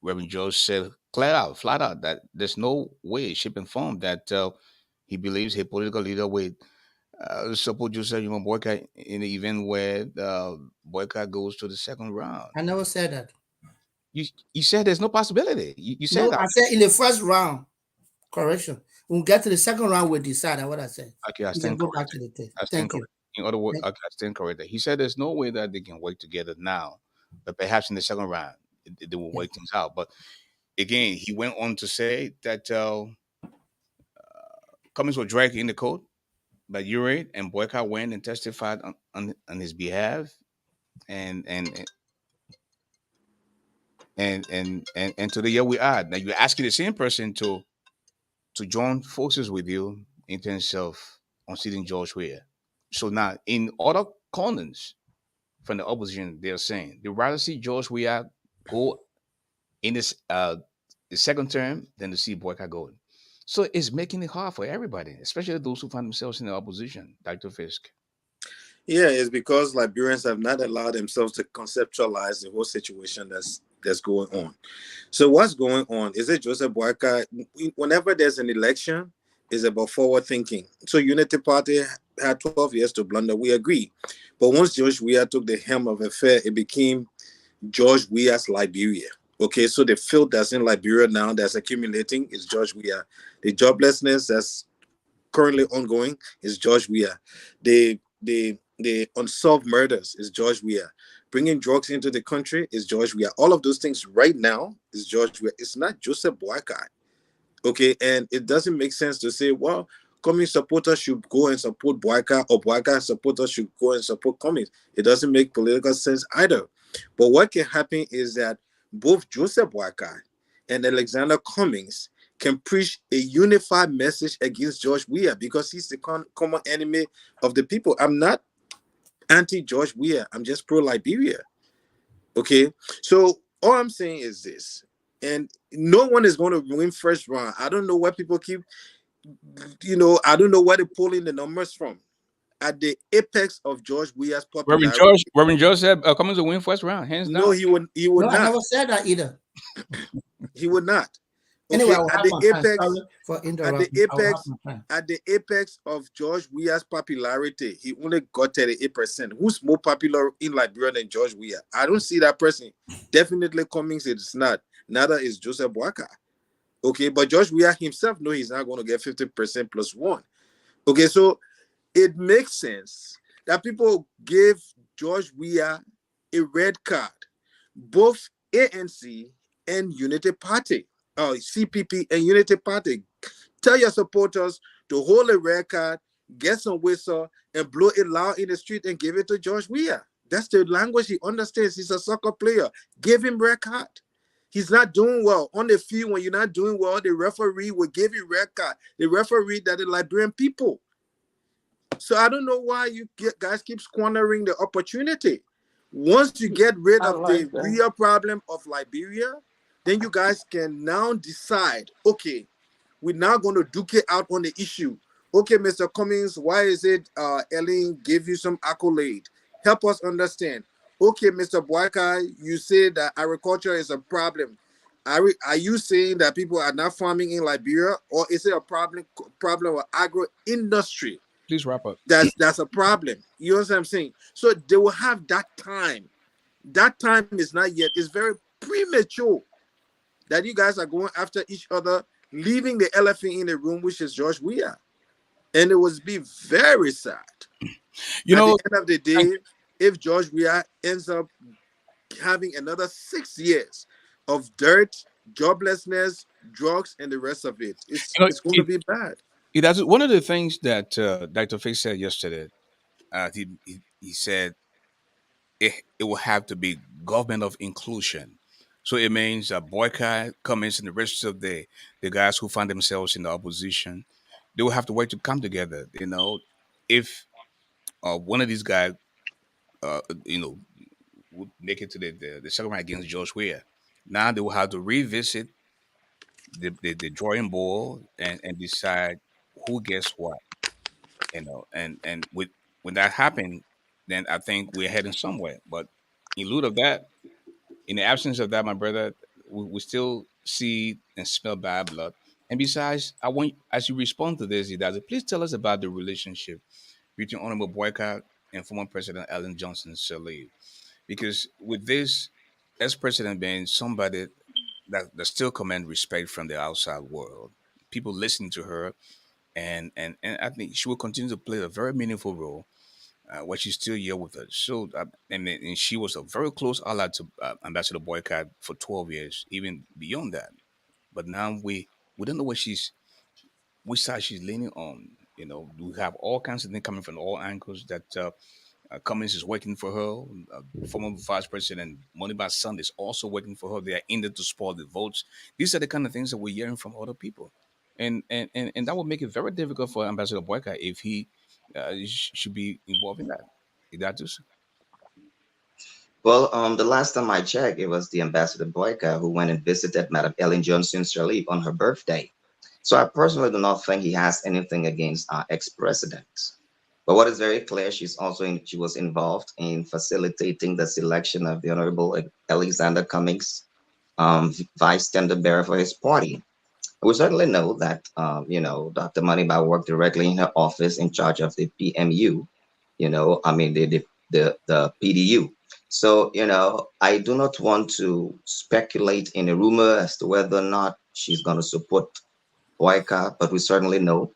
Reverend George said flat out, that there's no way, shape, and form that he believes a political leader would support Joseph Human Boycott in the event where Boycott goes to the second round. I never said that. You said there's no possibility. You said No, that. I said in the first round. Correction. When we get to the second round, we'll decide on what I said. Okay, I You can stand go back to corrected. the tape. I stand Thank you. corrected. In other words, Thank- okay, I stand corrected. He said there's no way that they can work together now, but perhaps in the second round they will yeah. work things out. But again, he went on to say that Cummings was dragged in the court by Urate, and Boycott went and testified on his behalf, and and and to the year we are now. You're asking the same person to join forces with you in terms of unseating George Weah. So now, in other corners from the opposition, they're saying they'd rather see George Weah go in this the second term than to see Boycott go. So it's making it hard for everybody, especially those who find themselves in the opposition. Dr. Fisk. Yeah, it's because Liberians have not allowed themselves to conceptualize the whole situation that's going on. So what's going on? Is it Joseph Boyka? Whenever there's an election, is about forward thinking. So Unity Party had 12 years to blunder. We agree. But once George Weah took the helm of affair, it became George Weah's Liberia. Okay, so the filth that's in Liberia now that's accumulating is George Weah. The joblessness that's currently ongoing is George Weah. The unsolved murders is George Weah. Bringing drugs into the country is George Weah. All of those things right now is George Weah. It's not Joseph Boakai. Okay, and it doesn't make sense to say, well, Cummings supporters should go and support Boyka, or Boyka supporters should go and support Cummings. It doesn't make political sense either. But what can happen is that both Joseph Boyka and Alexander Cummings can preach a unified message against George Weah because he's the common enemy of the people. I'm not anti-George Weah. I'm just pro-Liberia. Okay, so all I'm saying is this, and no one is going to win first round. I don't know why people keep, I don't know where they're pulling the numbers from. At the apex of George Weah's popularity, Reverend George said Cummings will win first round, hands no, down. he would No, I not. never said that either. He would not. Anyway, Okay, I will at have the my time. apex, Sorry for at the interrupting. I will have apex, my time. at the apex of George Weah's popularity, he only got 38%. Who's more popular in Liberia than George Weah? I don't see that person. Definitely Cummings is not. Neither is Joseph Boakai. Okay, but George Weah himself knows he's not going to get 50% plus one. Okay, so it makes sense that people gave George Weah a red card, both ANC and Unity Party, CPP and Unity Party. Tell your supporters to hold a red card, get some whistle, and blow it loud in the street and give it to George Weah. That's the language he understands. He's a soccer player. Give him red card. He's not doing well. On the field, when you're not doing well, the referee will give you red card. The referee that the Liberian people. So I don't know why you guys keep squandering the opportunity. Once you get rid I of the like that. real problem of Liberia, then you guys can now decide, okay, we're now going to duke it out on the issue. Okay, Mr. Cummings, why is it Ellen gave you some accolade? Help us understand. Okay, Mr. Boyka, you say that agriculture is a problem. Are you saying that people are not farming in Liberia, or is it a problem with agro industry? Please wrap up. That's a problem. You know what I'm saying? So they will have that time. That time is not yet. It's very premature that you guys are going after each other, leaving the elephant in the room, which is George Weah. And it would be very sad You at the know, end of the day if George Weah ends up having another 6 years of dirt, joblessness, drugs, and the rest of it. It's you know, it's going to be bad. that's one of the things that Dr. Fisk said yesterday. He said it will have to be government of inclusion. So it means boycott, Cummings, and the rest of the guys who find themselves in the opposition, they will have to work to come together. If one of these guys, uh, you know, would make it to the second round against George Weah, now they will have to revisit the drawing board and decide who gets what. And with when that happens, then I think we're heading somewhere. But in lieu of that, in the absence of that, my brother, we still see and smell bad blood. And besides, I want, as you respond to this, Idazi, please tell us about the relationship between Honorable Boycott and former President Ellen Johnson Sirleaf. Because with this, ex-president being somebody that still command respect from the outside world, people listen to her, and I think she will continue to play a very meaningful role while she's still here with us. So, and she was a very close ally to Ambassador Boycott for 12 years, even beyond that. But now we don't know what which side she's leaning on. You know, we have all kinds of things coming from all angles that Cummings is working for her. Former Vice President Moniba Sand is also working for her. They are in there to spoil the votes. These are the kind of things that we're hearing from other people. And that would make it very difficult for Ambassador Boyka if he should be involved in that. Is that just Well, the last time I checked, it was the Ambassador Boyka who went and visited Madam Ellen Johnson Sirleaf on her birthday. So I personally do not think he has anything against our ex-president. But what is very clear, she was involved in facilitating the selection of the Honorable Alexander Cummings, vice tender bearer for his party. We certainly know that, Dr. Moneyba worked directly in her office in charge of the PMU, I mean, the PDU. So, I do not want to speculate in a rumor as to whether or not she's going to support Boyka, but we certainly know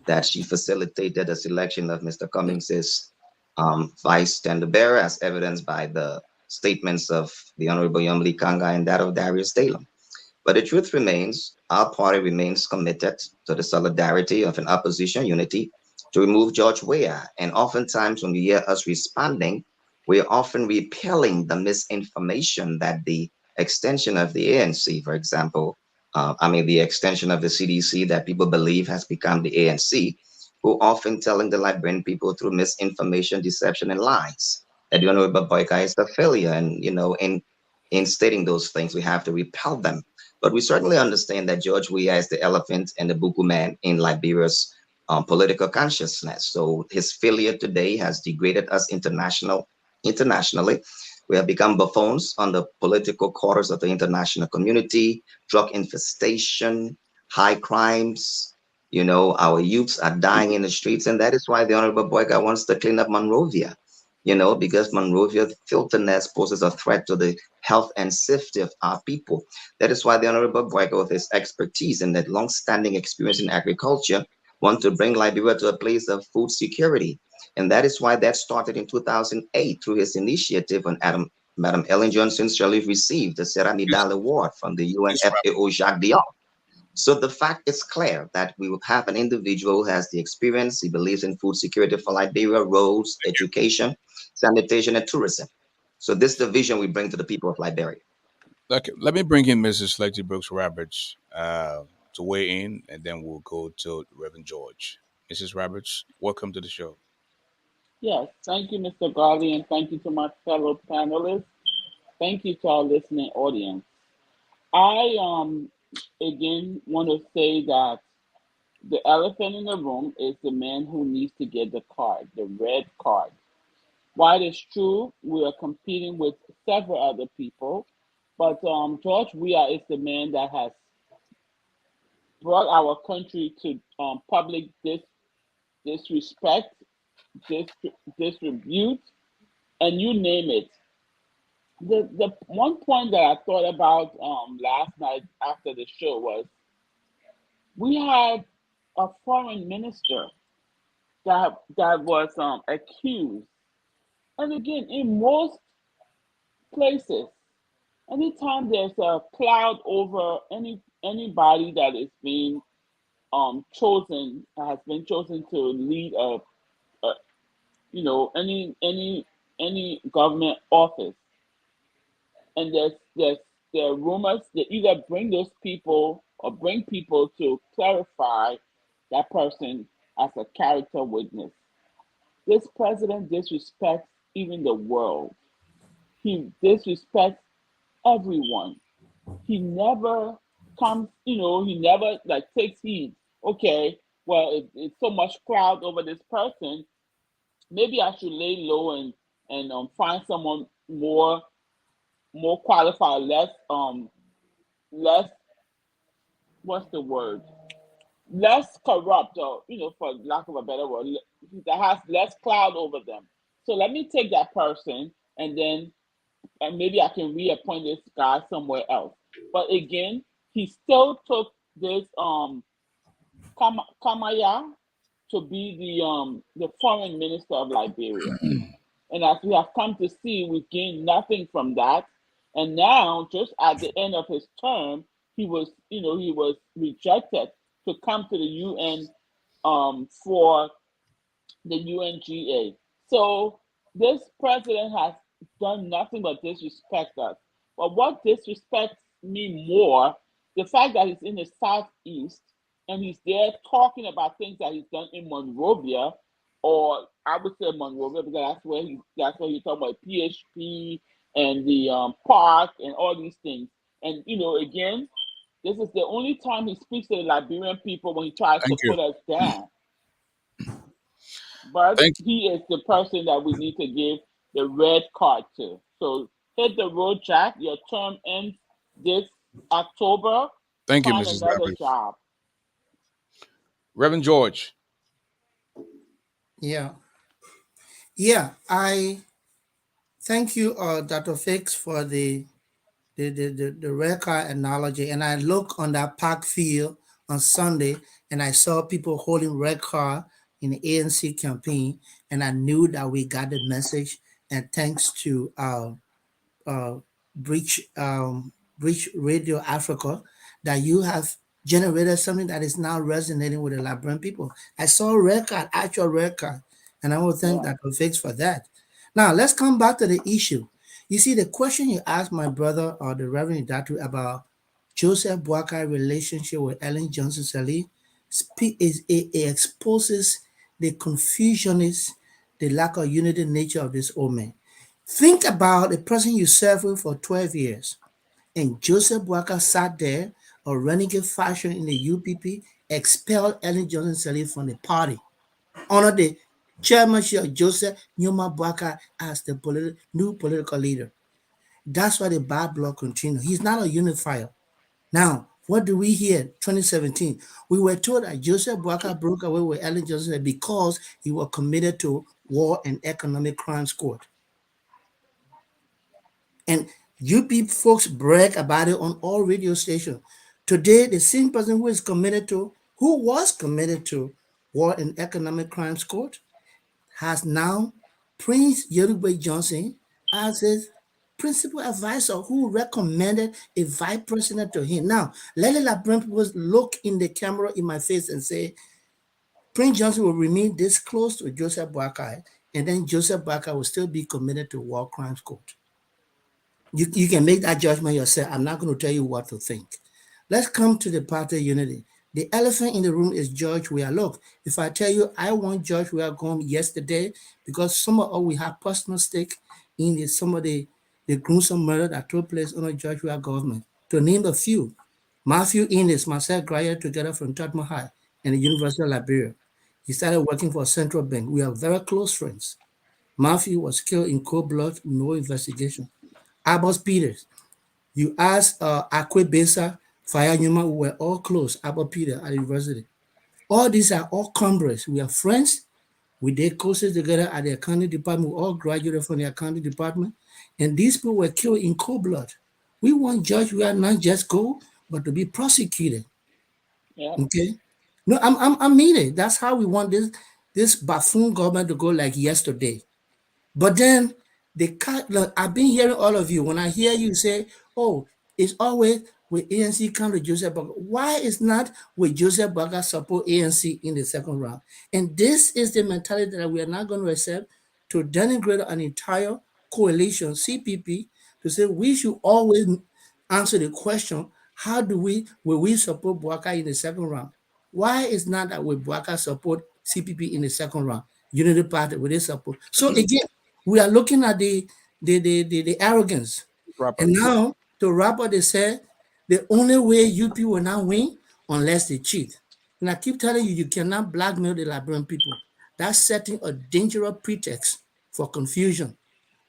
that she facilitated the selection of Mr. Cummings's vice tender bearer, as evidenced by the statements of the Honorable Yomli Kanga and that of Darius Taylor. But the truth remains, our party remains committed to the solidarity of an opposition unity to remove George Weah. And oftentimes, when you hear us responding, we're often repelling the misinformation that the extension of the ANC, for example, the extension of the CDC that people believe has become the ANC, who often telling the Liberian people through misinformation, deception, and lies that the Honorable Boyka is a failure. And, in stating those things, we have to repel them, but we certainly understand that George Weah is the elephant and the Buku man in Liberia's political consciousness. So his failure today has degraded us internationally. We have become buffoons on the political quarters of the international community, drug infestation, high crimes. Our youths are dying in the streets, and that is why the Honorable Boyka wants to clean up Monrovia. Because Monrovia filthiness poses a threat to the health and safety of our people. That is why the Honorable Boyko, with his expertise and that long-standing experience in agriculture, want to bring Liberia to a place of food security. And that is why that started in 2008 through his initiative when Madam Ellen Johnson Sirleaf received the please, Seramidal Award from the please wrap UNFAO Jacques Diop. So the fact is clear that we will have an individual who has the experience. He believes in food security for Liberia, roads, education, sanitation, and tourism. So this is the vision we bring to the people of Liberia. Okay, let me bring in Mrs. Lexi Brooks Roberts to weigh in, and then we'll go to Reverend George. Mrs. Roberts, welcome to the show. Yes, thank you, Mr. Garley, and thank you to my fellow panelists. Thank you to our listening audience. I again want to say that the elephant in the room is the man who needs to get the card, the red card. While it's true, we are competing with several other people, but George Weah is the man that has brought our country to public disrespect, dis- disrepute, and you name it. The one point that I thought about last night after the show was we had a foreign minister that was accused, and again in most places, anytime there's a cloud over anybody that is being chosen has been chosen to lead a any government office, and there are rumors that either bring those people or bring people to clarify that person as a character witness. This president disrespects even the world. He disrespects everyone. He never comes, he never like takes heed. Okay, well, it's so much cloud over this person. maybe I should lay low and find someone more qualified, less what's the word, less corrupt, or for lack of a better word, that has less cloud over them. So let me take that person, and then and maybe I can reappoint this guy somewhere else. But again, he still took this Kamaya to be the foreign minister of Liberia. And as we have come to see, we gained nothing from that. And now, just at the end of his term, he was rejected to come to the UN for the UNGA. So this president has done nothing but disrespect us. But what disrespects me more, the fact that he's in the southeast and he's there talking about things that he's done in Monrovia, or I would say Monrovia because that's where he talking about PHP and the park and all these things. And again, this is the only time he speaks to the Liberian people when he tries to Thank you. put us down. But Thank he is the person that we need to give the red card to. So hit the road, Jack. Your term ends this October. thank you, Find Mrs. another Rappers. job. Reverend George. Yeah. Yeah. I thank you, Dr. Fix, for the record analogy. And I look on that park field on Sunday and I saw people holding red car in the ANC campaign, and I knew that we got the message. And thanks to uh, Breach Breach Radio Africa, that you have generated something that is now resonating with the Liberian people. I saw a record, actual record, and I will thank Yeah. Dr. Fix for that. Now let's come back to the issue. You see, the question you asked my brother or the Reverend Datu about Joseph Boakai relationship with Ellen Johnson Sirleaf it exposes the confusionist, the lack of unity nature of this old man. Think about the person you served with for 12 years. And Joseph Boakai sat there, a renegade fashion in the UPP, expelled Ellen Johnson Sirleaf from the party, honored the chairmanship of Joseph Newman Boakai as the new political leader. That's why the bad blood continues. He's not a unifier. Now, what do we hear? 2017, we were told that Joseph Boakai broke away with Ellen Johnson because he was committed to war and economic crimes court. And UP folks brag about it on all radio stations. Today, the same person who was committed to war and economic crimes court, has now Prince Yoruba Johnson as his principal advisor who recommended a vice president to him. Now, let the Liberian people look in the camera in my face and say, Prince Johnson will remain this close to Joseph Boakai, and then Joseph Boakai will still be committed to war crimes court. You can make that judgment yourself. I'm not going to tell you what to think. Let's come to the party unity. The elephant in the room is George Weah. Look, if I tell you I want George Weah gone yesterday because some of us we have personal stake in some of the gruesome murder that took place under George Weah government. To name a few, Matthew Innes, Marcel Grayer together from Tottenham High and the University of Liberia. He started working for Central Bank. We are very close friends. Matthew was killed in cold blood, no investigation. Abbas Peters, you asked Akwe Besa, Fire Newman, we were all close, Abbas Peter at the university. All these are all comrades. We are friends. We did courses together at the accounting department. We all graduated from the accounting department. And these people were killed in cold blood. We want Judge we are not just go, but to be prosecuted. Yeah. Okay? No, I mean it. That's how we want this buffoon government to go like yesterday. But then look, I've been hearing all of you. When I hear you say, "Oh, it's always with ANC come to Joseph Burger," why is not with Joseph Burger support ANC in the second round? And this is the mentality that we are not going to accept, to denigrate an entire coalition, CPP, to say we should always answer the question: how will we support Boakai in the second round? Why is not that we Boakai support CPP in the second round? Unity Party with this support. So again, we are looking at the arrogance. Rapper. And now to wrap up, they said the only way UP will not win unless they cheat. And I keep telling you, you cannot blackmail the Liberian people. That's setting a dangerous pretext for confusion.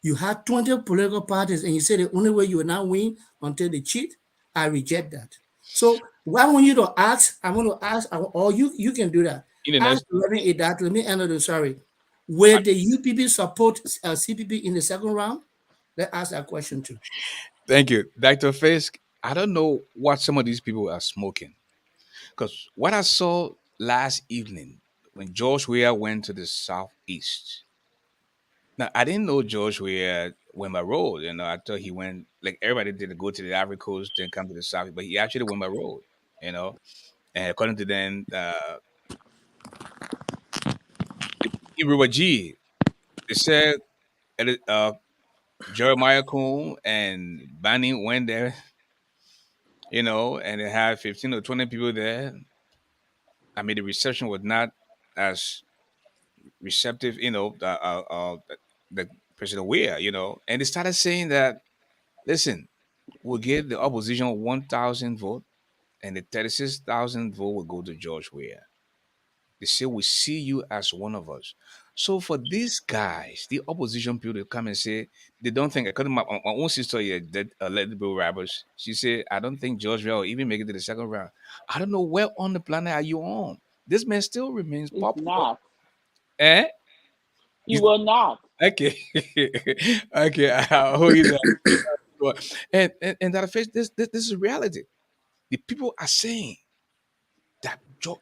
You had 20 political parties and you say the only way you will not win until they cheat. I reject that. So why want you to ask? I want to ask, or you can do that. In the Ask next, Reverend Idak, let me end it, sorry. Will the UPP support CPP in the second round? Let's ask that question too. thank you, Dr. Fisk. I don't know what some of these people are smoking. Because what I saw last evening when George Weah went to the southeast. Now I didn't know George Weah went by road. I thought he went like everybody did, go to the Ivory Coast, then come to the south, but he actually went by road. You know, and according to them, in River G, they said Jeremiah Coon and Bunny went there. And they had 15 or 20 people there. I mean, the reception was not as receptive, the President Weah, and they started saying that, listen, we'll give the opposition 1,000 vote, and the 36,000 vote will go to George Weah. They say we see you as one of us. So for these guys, the opposition people to come and say they don't think. According to my own sister here, that Lady Bill Roberts, she said, I don't think George Weah will even make it to the second round. I don't know where on the planet are you on. This man still remains He's popular. not. Eh? He will not. Okay. Okay, I'll hold you there. And that affects this is reality. The people are saying that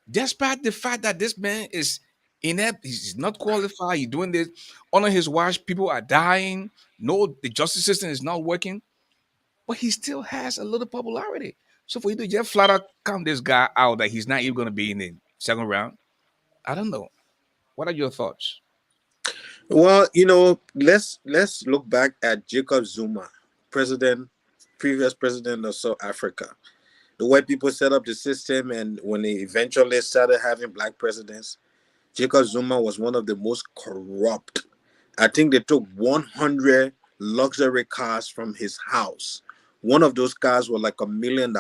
despite the fact that this man is inept, he's not qualified, he's doing this under his watch, people are dying, no, the justice system is not working, but he still has a little popularity. So for you to just flat out count this guy out that he's not even gonna be in the second round, I don't know. What are your thoughts? Well, let's look back at Jacob Zuma, president, previous president of South Africa. The white people set up the system, and when they eventually started having black presidents, Jacob Zuma was one of the most corrupt. I think they took 100 luxury cars from his house. One of those cars was like $1 million.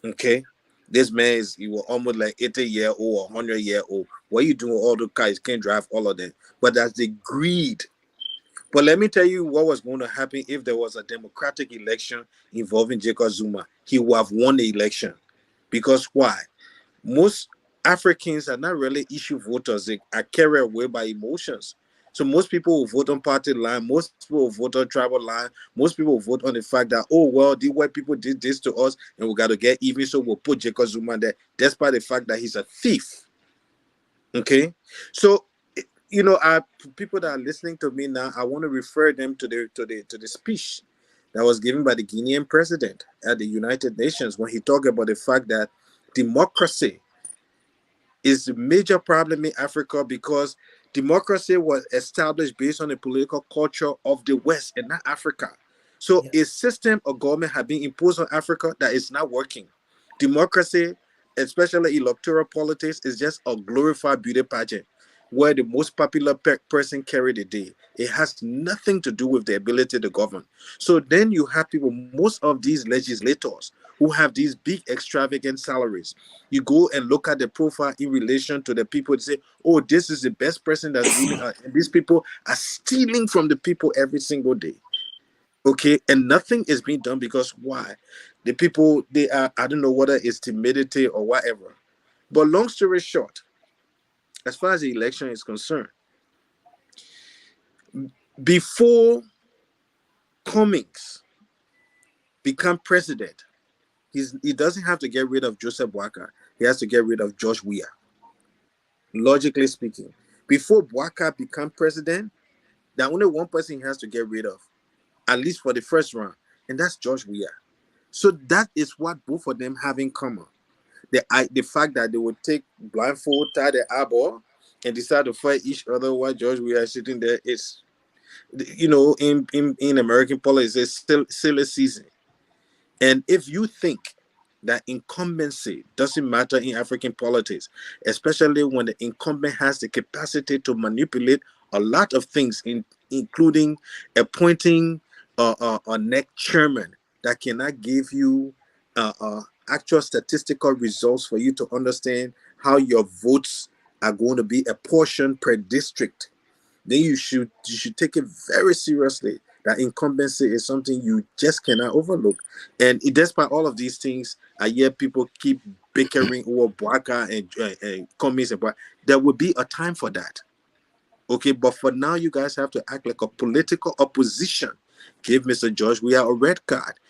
Okay. This man he was almost like 80-year old, 100-year old. What are you doing with all the cars? You can't drive all of them. But that's the greed. But let me tell you what was going to happen if there was a democratic election involving Jacob Zuma. He would have won the election. Because why? Most Africans are not really issue voters. They are carried away by emotions. So most people will vote on party line. Most people will vote on tribal line. Most people will vote on the fact that, oh, well, the white people did this to us and we got to get even. So we'll put Jacob Zuma there, despite the fact that he's a thief. Okay? So, people that are listening to me now, I want to refer them to the speech that was given by the Guinean president at the United Nations when he talked about the fact that democracy is the major problem in Africa because democracy was established based on the political culture of the West and not Africa. So Yeah. a system of government has been imposed on Africa that is not working. Democracy, especially electoral politics, is just a glorified beauty pageant where the most popular person carry the day. It has nothing to do with the ability to govern. So then you have people, most of these legislators who have these big extravagant salaries. You go and look at the profile in relation to the people. They say, oh, this is the best person that's ruling us. And these people are stealing from the people every single day. Okay. And nothing is being done because why? The people, they are, I don't know whether it's timidity or whatever. But long story short, as far as the election is concerned, before Cummings become president, he doesn't have to get rid of Joseph Walker. He has to get rid of George Weah. Logically speaking, before Bouaka become president, there's only one person he has to get rid of, at least for the first round, and that's George Weah. So that is what both of them have in common. The fact that they would take blindfold, tie the eyeball, and decide to fight each other while George Weah is sitting there is, in American politics, it's still silly season. And if you think that incumbency doesn't matter in African politics, especially when the incumbent has the capacity to manipulate a lot of things, including appointing a next chairman that cannot give you actual statistical results for you to understand how your votes are going to be a portion per district, then you should take it very seriously. That incumbency is something you just cannot overlook. And despite all of these things, I hear people keep bickering over Bwaka and Cummings and Bwaka. There will be a time for that. Okay, but for now, you guys have to act like a political opposition. Give Mr. George Weah a red card.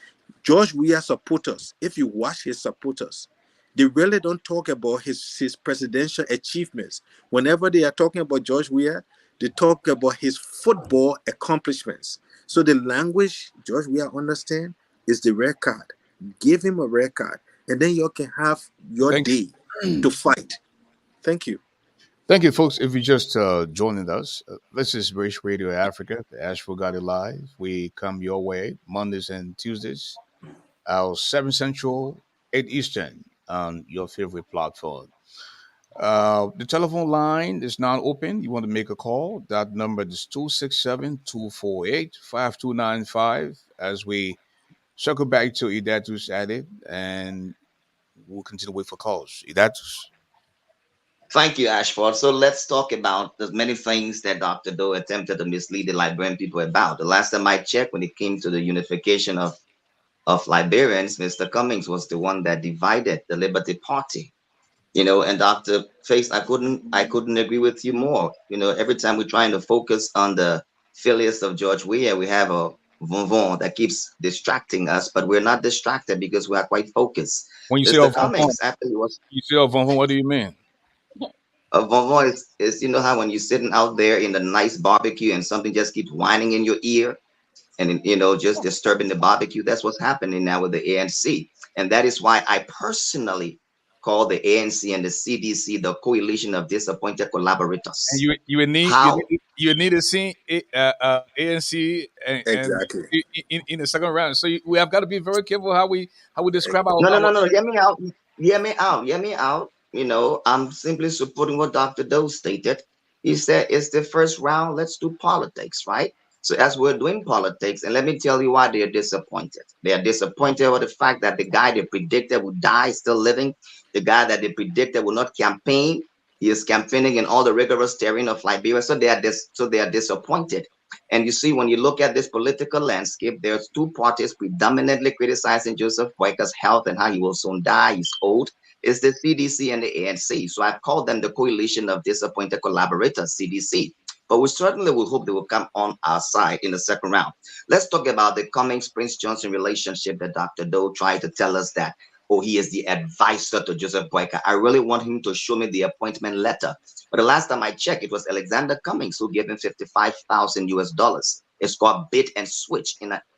George Weah supporters, if you watch his supporters, they really don't talk about his presidential achievements. Whenever they are talking about George Weah, they talk about his football accomplishments. So the language George Weah understand is the red card. Give him a red card, and then you can have your Thank day to fight. Thank you. Thank you, folks. If you just joining us, this is British Radio Africa, the Ashford Garley Live. We come your way Mondays and Tuesdays, our 7 Central, 8 Eastern on your favorite platform. The telephone line is now open. You want to make a call? That number is 267-248-5295. As we circle back to Idatus added, and we'll continue to wait for calls. Idatus. Thank you, Ashford. So let's talk about the many things that Dr. Doe attempted to mislead the Liberian people about. The last time I checked, when it came to the unification of Liberians, Mr. Cummings was the one that divided the Liberty Party. And Dr. Face, I couldn't agree with you more. Every time we're trying to focus on the failures of George Weah, we have a Von that keeps distracting us, but we're not distracted because we are quite focused. When you say Mr. off on phone, Cummings, after he was you say off on phone, what do you mean? Von is how when you're sitting out there in the nice barbecue and something just keeps whining in your ear and just disturbing the barbecue. That's what's happening now with the ANC, and that is why I personally call the ANC and the CDC the coalition of disappointed And collaborators. you would need you How? need, you need to see ANC and Exactly. in the second round. So we have got to be very careful how we describe No, no, our no, no. Hear me out. Hear me out. Hear me out. I'm simply supporting what Dr. Doe stated. He said it's the first round. Let's do politics, right? So as we're doing politics, and let me tell you why they're disappointed. They are disappointed over the fact that the guy they predicted would die is still living. The guy that they predicted will not campaign, he is campaigning in all the rigorous terrain of Liberia. So they are disappointed. And you see, when you look at this political landscape, there's two parties predominantly criticizing Joseph Boyka's health and how he will soon die. He's old. It's the CDC and the ANC. So I've called them the coalition of disappointed collaborators, CDC. But we certainly will hope they will come on our side in the second round. Let's talk about the Cummings Prince Johnson relationship that Dr. Doe tried to tell us that, oh, he is the advisor to Joseph Boyka. I really want him to show me the appointment letter. But the last time I checked, it was Alexander Cummings who gave him 55,000 US dollars. It's called bait and switch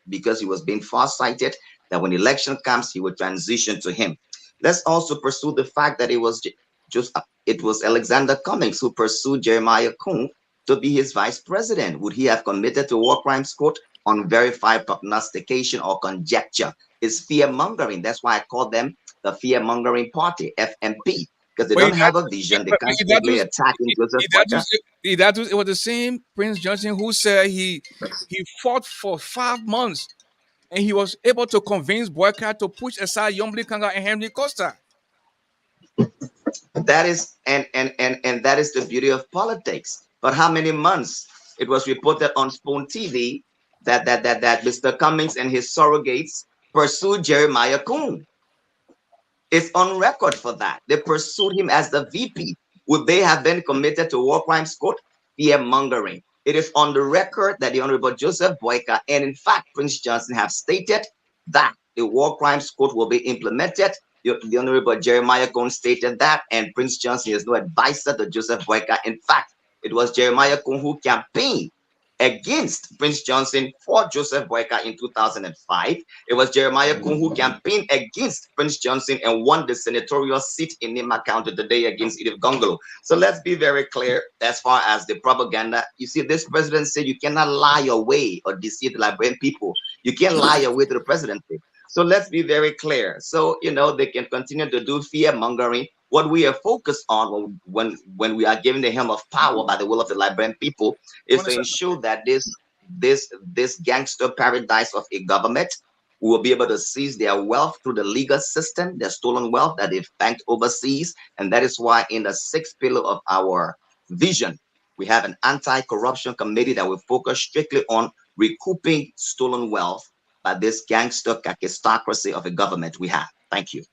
because he was being farsighted that when election comes, he would transition to him. Let's also pursue the fact that it was Alexander Cummings who pursued Jeremiah Kuhn to be his vice president. Would he have committed to war crimes court on verified prognostication or conjecture? It's fear mongering. That's why I call them the fear mongering party, FMP, because they But don't have a vision. They're constantly attacking Joseph Boyka. Idatus, it was the same Prince Johnson who said he fought for 5 months and he was able to convince Boyka to push aside Yombli Kanga and Henry Costa. That is and that is the beauty of politics. But how many months? It was reported on Spoon TV that Mr. Cummings and his surrogates pursued Jeremiah Kuhn. It's on record for that. They pursued him as the VP. Would they have been committed to war crimes court? Fear mongering. It is on the record that the Honorable Joseph Boyka and, in fact, Prince Johnson have stated that the war crimes court will be implemented. The Honorable Jeremiah Cohn stated that, and Prince Johnson is no advisor to Joseph Boyka. In fact, it was Jeremiah Cohn who campaigned against Prince Johnson for Joseph Boyka in 2005. It was Jeremiah Kuhn who campaigned against Prince Johnson and won the senatorial seat in Nima County today against Edith Gongolo. So let's be very clear as far as the propaganda. You see, this president said you cannot lie your way or deceive the Liberian people. You can't lie your way to the presidency. So let's be very clear. So, they can continue to do fear mongering. What we are focused on when we are given the helm of power by the will of the Liberian people is to ensure that this gangster paradise of a government We will be able to seize their wealth through the legal system, their stolen wealth that they've banked overseas. And that is why in the sixth pillar of our vision, we have an anti-corruption committee that will focus strictly on recouping stolen wealth by this gangster kakistocracy of a government we have. Thank you.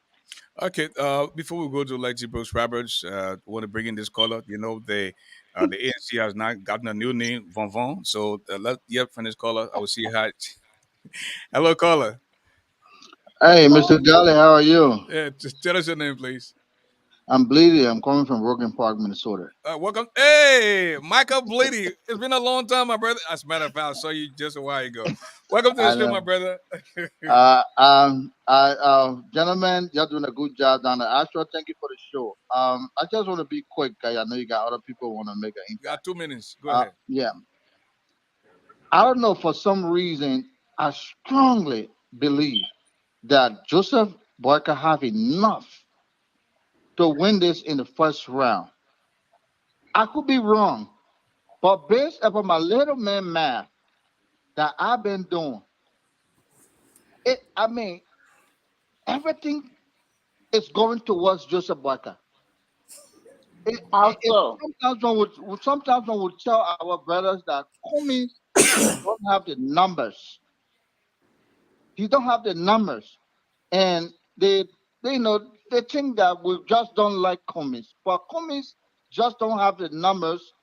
Okay, before we go to Lexi Brooks Roberts, want to bring in this caller. You know, the ANC has not gotten a new name, Von Von. So let from this caller. I will see hi. Hello, caller. Hey, Mr. Garley, how are you? Yeah, just tell us your name, please. I'm Bleedy. I'm coming from Broken Park, Minnesota. Welcome. Hey, Michael Bleedy. It's been a long time, my brother. As a matter of fact, I saw you just a while ago. Welcome to the I show, my know. brother. Gentlemen, you're doing a good job down there. Astro, thank you for the show. I just want to be quick, guys. I know you got other people who want to make an You got impact. 2 minutes. Go ahead. Yeah. I don't know, for some reason, I strongly believe that Joseph Boyka have enough to win this in the first round. I could be wrong, but based upon my little man math that I've been doing, I mean, everything is going towards Joseph Boyka. How so? Sometimes when we tell our brothers that Cummings don't have the numbers, he don't have the numbers, and they they think that we just don't like Cummings, but Cummings just don't have the numbers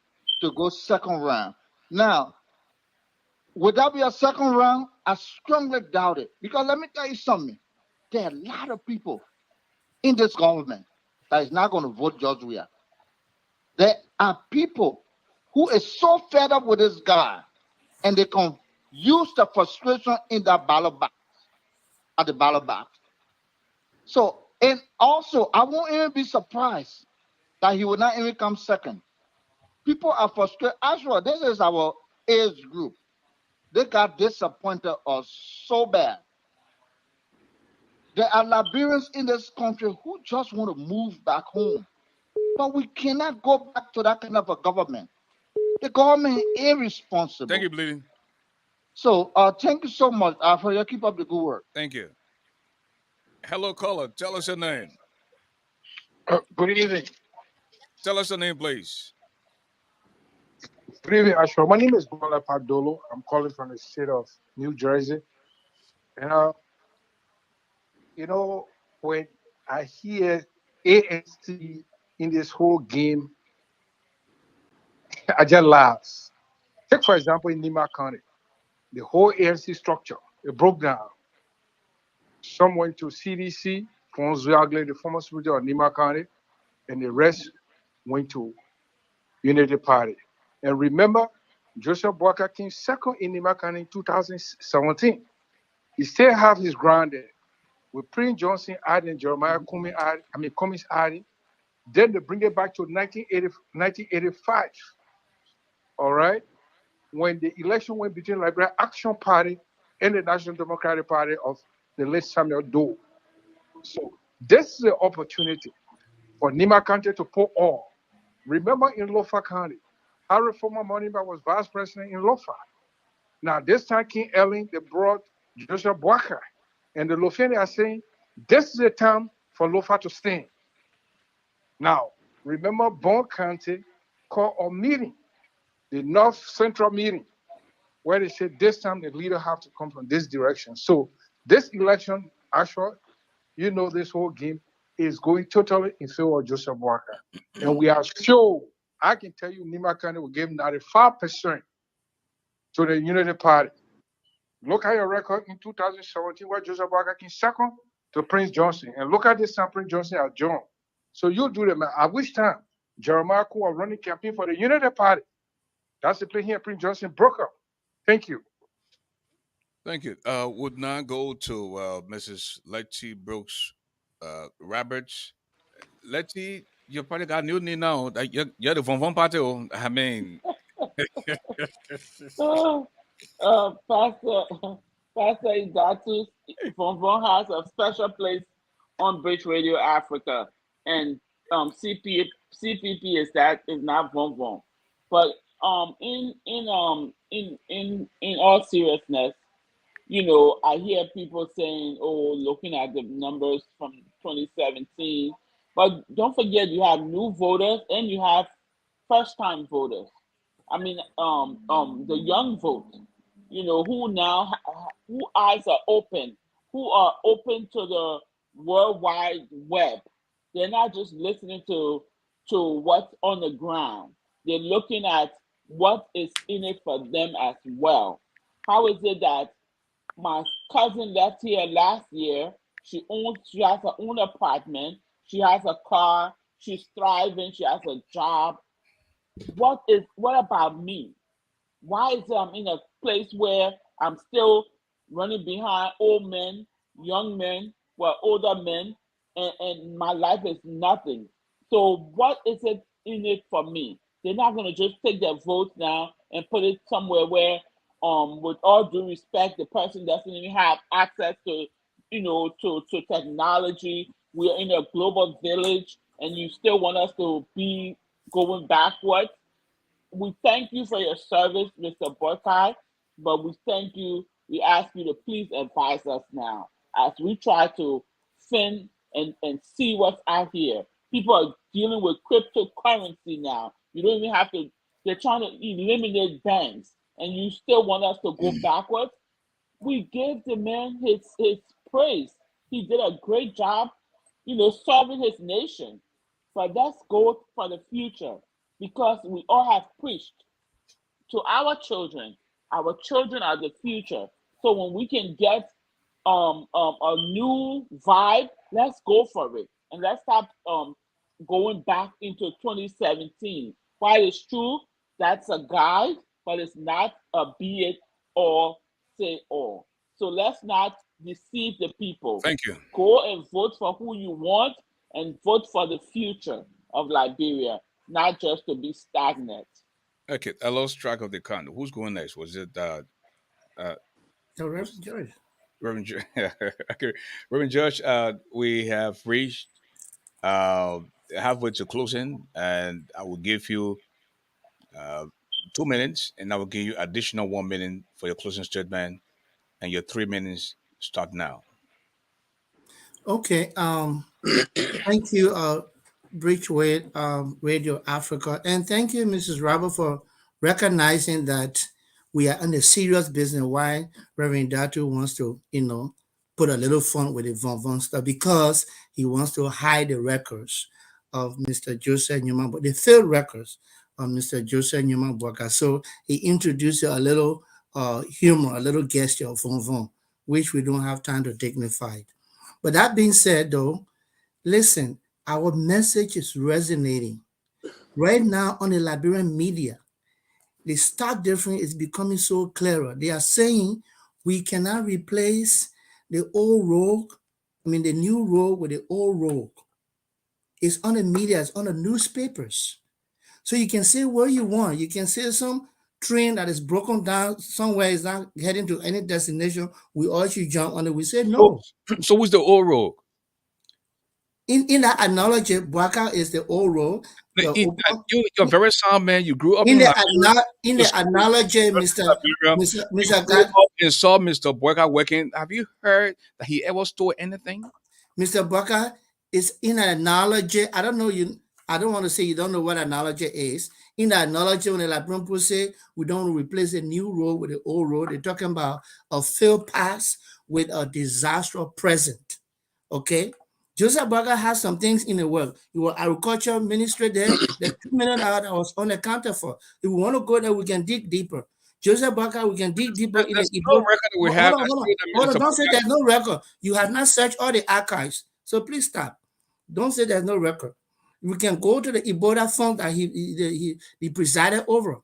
to go second round. Now, would that be a second round? I strongly doubt it, because let me tell you something. There are a lot of people in this government that is not going to vote George Weah. There are people who is so fed up with this guy, and they can use the frustration in the ballot box, at the ballot box. So, and also, I won't even be surprised that he will not even come second. People are frustrated. Actually, this is our age group. They got disappointed or so bad. There are Liberians in this country who just want to move back home. But we cannot go back to that kind of a government. The government is Thank irresponsible. you, Bleeding. So thank you so much for your keep up the good work. Thank you. Hello, caller. Tell us your name. Good evening. Tell us your name, please. Good evening, Ashwa. My name is Bola Padolo. I'm calling from the state of New Jersey. And, when I hear ANC in this whole game, I just laugh. Take, for example, in Nima County, the whole ANC structure, it broke down. Some went to CDC, Fonzuagle, the former speaker of Nima County, and the rest went to Unity Party. And remember, Joseph Boyka came second in Nima County in 2017. He still have his ground there. With Prince Johnson adding Jeremiah Cummings adding. Then they bring it back to 1985. All right? When the election went between Liberal Action Party and the National Democratic Party of the late Samuel Doe. So this is the opportunity for Nima County to put all. Remember in Lofa County, Harry Former Monimba was vice president in Lofa. Now this time King Ellen, they brought Joshua Boyka. And the Lofani are saying, this is the time for Lofa to stand. Now, remember Bon County called a meeting, the North Central meeting, where they said this time the leader have to come from this direction. So this election, actually, this whole game is going totally in favor of Joseph Boyka. And we are sure, I can tell you, Nima County will give 95% to the Unity Party. Look at your record in 2017, where Joseph Boyka came second to Prince Johnson. And look at this time, Prince Johnson has joined. So you do that, man. At which time Jeremiah Koo was running campaign for the Unity Party. That's the play here. Prince Johnson broke up. Thank you. Thank you. Would now go to Mrs. Letty Brooks Roberts. Letty, you probably got new name now. Like, you're the Von Von party. Oh. I mean, Oh, Pastor Idatu Von has a special place on Bridge Radio Africa, and CPP is not Von. But in all seriousness, I hear people saying, "Oh, looking at the numbers from 2017," but don't forget you have new voters and you have first-time voters. I mean, the young vote. Who now who eyes are open, who are open to the World Wide Web. They're not just listening to what's on the ground. They're looking at what is in it for them as well. How is it that my cousin left here last year? She has her own apartment. She has a car. She's thriving. She has a job. What about me? Why is it I'm in a place where I'm still running behind old men, young men, well, older men, and my life is nothing? So what is it in it for me? They're not going to just take their votes now and put it somewhere where, with all due respect, the person doesn't even have access to, to technology. We're in a global village, and you still want us to be going backwards. We thank you for your service, Mr. Borkai, but we ask you to please advise us now as we try to fin and see what's out here. People are dealing with cryptocurrency now. You don't even have to, they're trying to eliminate banks, and you still want us to go backwards. We give the man his praise. He did a great job, serving his nation. But let's go for the future because we all have preached to our children. Our children are the future. So when we can get a new vibe, let's go for it. And let's stop going back into 2017. While it's true, that's a guide, but it's not a be it or say all. So let's not deceive the people. Thank you. Go and vote for who you want and vote for the future of Liberia, not just to be stagnant. Okay, I lost track of the count. Who's going next? Was it uh So, was Reverend George. Reverend okay, Reverend Judge? We have reached uh halfway to closing, and I will give you uh 2 minutes, and I will give you additional 1 minute for your closing statement, and your 3 minutes start now. Okay. Thank you, Bridgeway Radio Africa, and thank you, Mrs. Robert, for recognizing that we are in a serious business. Why Reverend Datu wants to, put a little fun with the Von Von stuff because he wants to hide the records of Mr. Joseph Newman, but the failed records of Mr. Joseph Newman Boaka. So he introduced a little humor, a little gesture of Von Von, which we don't have time to dignify. But that being said, though, listen, our message is resonating. Right now on the Liberian media, the stark difference is becoming so clearer. They are saying we cannot replace the old rogue, the new rogue with the old rogue. It's on the media, it's on the newspapers. So you can say what you want. You can say some train that is broken down somewhere is not heading to any destination. We all should jump on it. We say So, no. so who's the old rogue? In that analogy, Bwaka is the old road. The You're a very sound man. You grew up in in the Liberia. in The the school analogy, in Liberia. You Mr. grew God, up and saw Mr. Boyka working. Have you heard that he ever stole anything? Mr. Bwaka is in an analogy. I don't know you. I don't want to say you don't know what analogy is. In the analogy, when the Liberian people say we don't replace the new road with the old road, they're talking about a failed past with a disastrous present. Okay. Joseph Burger has some things in the work. He was agriculture ministry there. The 2 million hours that was unaccounted for. If we want to go there, we can dig deeper. Joseph Burger, we can dig deeper in the There's no Igbo. record that we Hold have on, that hold on, say that hold on. Mr. Don't say Boyka. there's no record. You have not searched all the archives. So please stop. Don't say there's no record. We can go to the Ebola fund that he presided over.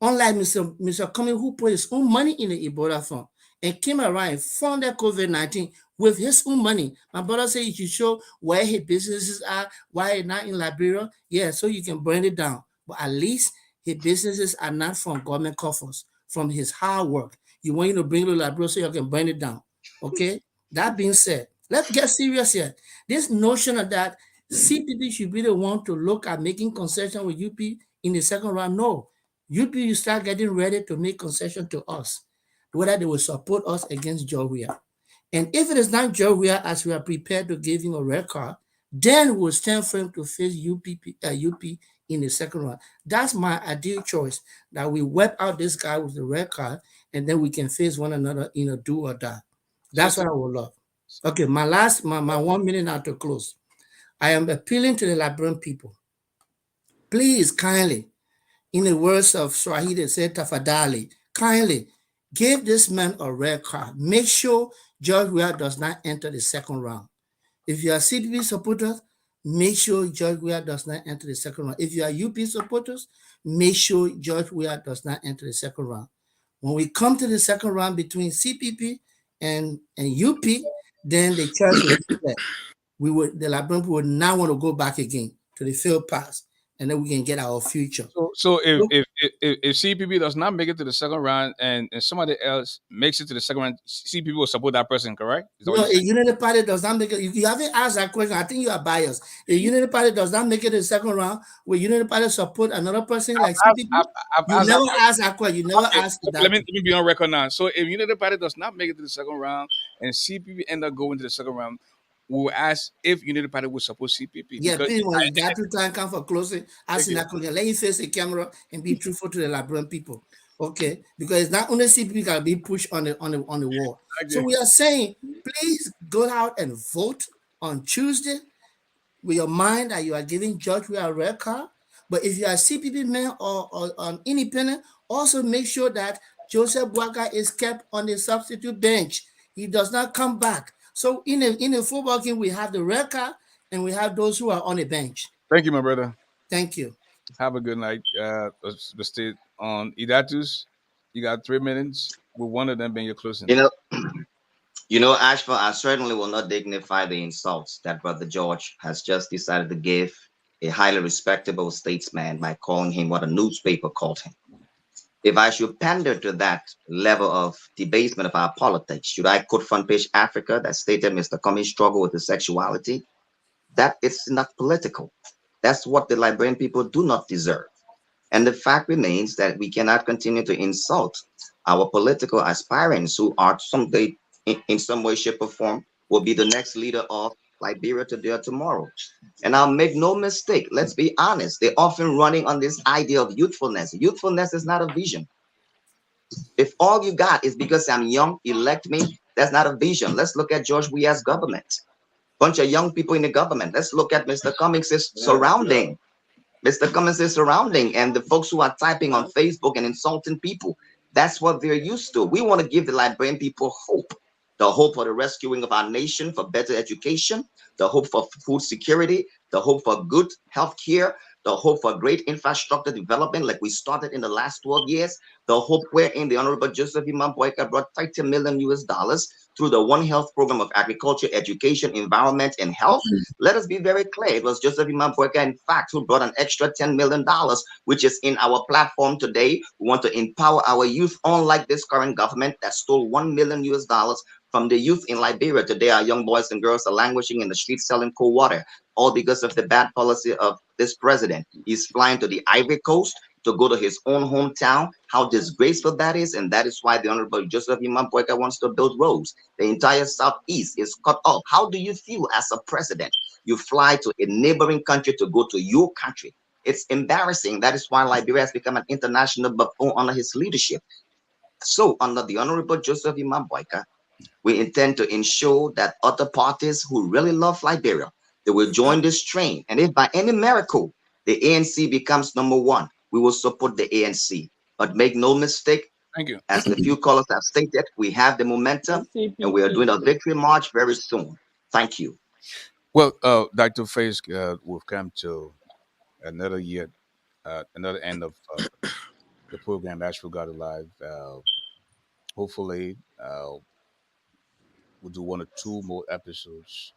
Unlike Mr. Cumming, who put his own money in the Ebola fund and came around and funded COVID-19 with his own money. My brother said you should show where his businesses are, why he's not in Liberia. Yeah, so you can burn it down. But at least his businesses are not from government coffers, from his hard work. You want you to bring it to Liberia so you can burn it down. Okay? That being said, let's get serious here. This notion of that CPP should be the one to look at making concession with UP in the second round. No. You start getting ready to make concession to us. whether they will support us against Georgia. And if it is not Georgia, as we are prepared to give him a red card, then we'll stand for him to face UP in the second round. That's my ideal choice, that we wipe out this guy with the red card, and then we can face one another in a do or die. That's what I would love. Okay, my 1 minute now to close. I am appealing to the Liberian people. Please, kindly, in the words of Swahili, said Tafadali, kindly give this man a red card. Make sure George Weah does not enter the second round. If you are CPP supporters, make sure George Weah does not enter the second round. If you are UP supporters, make sure George Weah does not enter the second round. When we come to the second round between CPP and UP, then the chance will be there. The Liberian people would not want to go back again to the field pass, and then we can get our future. So if CPP does not make it to the second round and somebody else makes it to the second round, CPP will support that person, correct? Is that what No, you're a saying? unity party does not make it. You haven't asked that question. I think you are biased. A unity party does not make it to the second round. Will unity party support another person like CPP? I've You asked that never question. asked that question. You never Okay, asked okay, that. let me be on record now. So if Unity Party does not make it to the second round and CPP end up going to the second round, we will ask if Unity Party will support CPP Yeah, because please, when you got to time, come for closing. thank Asking you. that question. Let you face the camera and be truthful to the Liberian people. Okay, because it's not only CPP got to be pushed on the wall. Thank So you. we are saying, please go out and vote on Tuesday with your mind that you are giving George Weah a red card. But if you are a CPP man or an independent, also make sure that Joseph Boakai is kept on the substitute bench. He does not come back. So in a football game, we have the red card and we have those who are on the bench. Thank you, my brother. Thank you. Have a good night. Let's stay on Idatus. You got 3 minutes with one of them being your closing. You know, Ashford, I certainly will not dignify the insults that Brother George has just decided to give a highly respectable statesman by calling him what a newspaper called him. If I should pander to that level of debasement of our politics, should I quote Front Page Africa that stated Mr. Cummings struggled with his sexuality? That is not political. That's what the Liberian people do not deserve. And the fact remains that we cannot continue to insult our political aspirants who are someday, in some way, shape, or form, will be the next leader of Liberia today or tomorrow. And I'll make no mistake, let's be honest, they're often running on this idea of youthfulness. Youthfulness is not a vision. If all you got is because I'm young, elect me, that's not a vision. Let's look at George Weah's government. Bunch of young people in the government. Let's look at Mr. Cummings' surrounding. Mr. Cummings' surrounding and the folks who are typing on Facebook and insulting people. That's what they're used to. We want to give the Liberian people hope. The hope for the rescuing of our nation, for better education, the hope for food security, the hope for good health care, the hope for great infrastructure development like we started in the last 12 years, the hope wherein the Honorable Joseph Imam Boyka brought 30 million US dollars through the One Health program of agriculture, education, environment, and health. Let us be very clear. It was Joseph Imam Boyka, in fact, who brought an extra $10 million, which is in our platform today. We want to empower our youth, unlike this current government that stole 1 million US dollars from the youth in Liberia. Today, our young boys and girls are languishing in the streets selling cold water, all because of the bad policy of this president. He's flying to the Ivory Coast to go to his own hometown. How disgraceful that is. And that is why the Honorable Joseph Imam Boyka wants to build roads. The entire Southeast is cut off. How do you feel as a president? You fly to a neighboring country to go to your country. It's embarrassing. That is why Liberia has become an international buffoon under his leadership. So under the Honorable Joseph Imam Boyka, we intend to ensure that other parties who really love Liberia, they will join this train. And if by any miracle the ANC becomes number one, we will support the ANC. But make no mistake, Thank you. as the few callers have stated, we have the momentum and we are doing a victory march very soon. Thank you. Well, Dr. Face, we've come to another year, another end of the program, ASHFORD GARLEY Live. Hopefully, we'll do one or two more episodes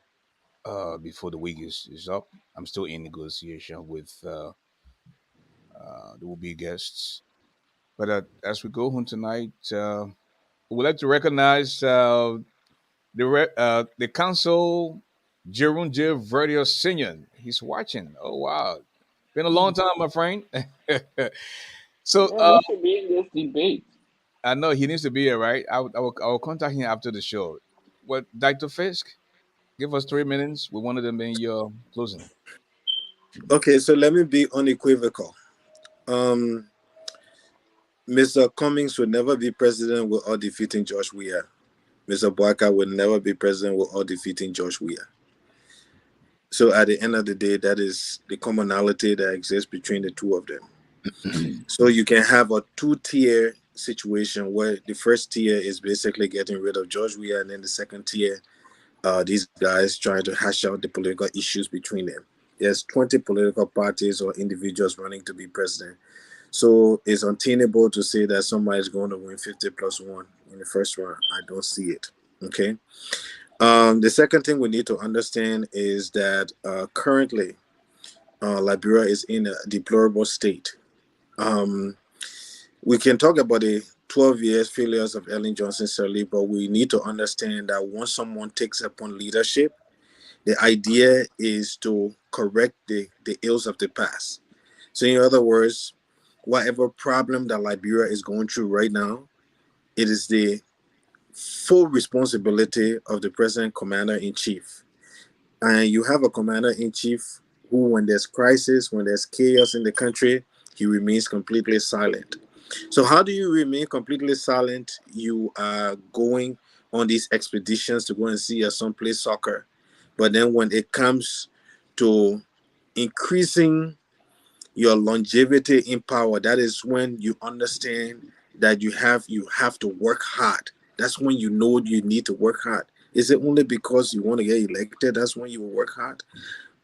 before the week is up. I'm still in negotiation with there will be guests. But as we go home tonight, we'd like to recognize the council, Jerome J. Verdio Sr. He's watching. Oh, wow. Been a long time, my friend. So, Yeah, he should be in this debate. I know he needs to be here, right? I will contact him after the show. What, Dr. Fisk? Give us 3 minutes. We wanted to be your closing. Okay, so let me be unequivocal. Um, Mr. Cummings will never be president without defeating George Weah. Mr. Boakai will never be president without defeating George Weah. So at the end of the day, that is the commonality that exists between the two of them. So you can have a two-tier situation where the first tier is basically getting rid of George Weah, and then the second tier, these guys trying to hash out the political issues between them. There's 20 political parties or individuals running to be president. So it's untenable to say that somebody is going to win 50 plus one in the first round. I don't see it. Okay. The second thing we need to understand is that currently Liberia is in a deplorable state. Um, we can talk about the 12 years failures of Ellen Johnson Sirleaf, but we need to understand that once someone takes upon leadership, the idea is to correct the ills of the past. So, in other words, whatever problem that Liberia is going through right now, it is the full responsibility of the president commander in chief. And you have a commander in chief who, when there's crisis, when there's chaos in the country, he remains completely silent. So, how do you remain completely silent? You are going on these expeditions to go and see your son play soccer. But then, when it comes to increasing your longevity in power, that is when you understand that you have to work hard. That's when you know you need to work hard. Is it only because you want to get elected? That's when you will work hard.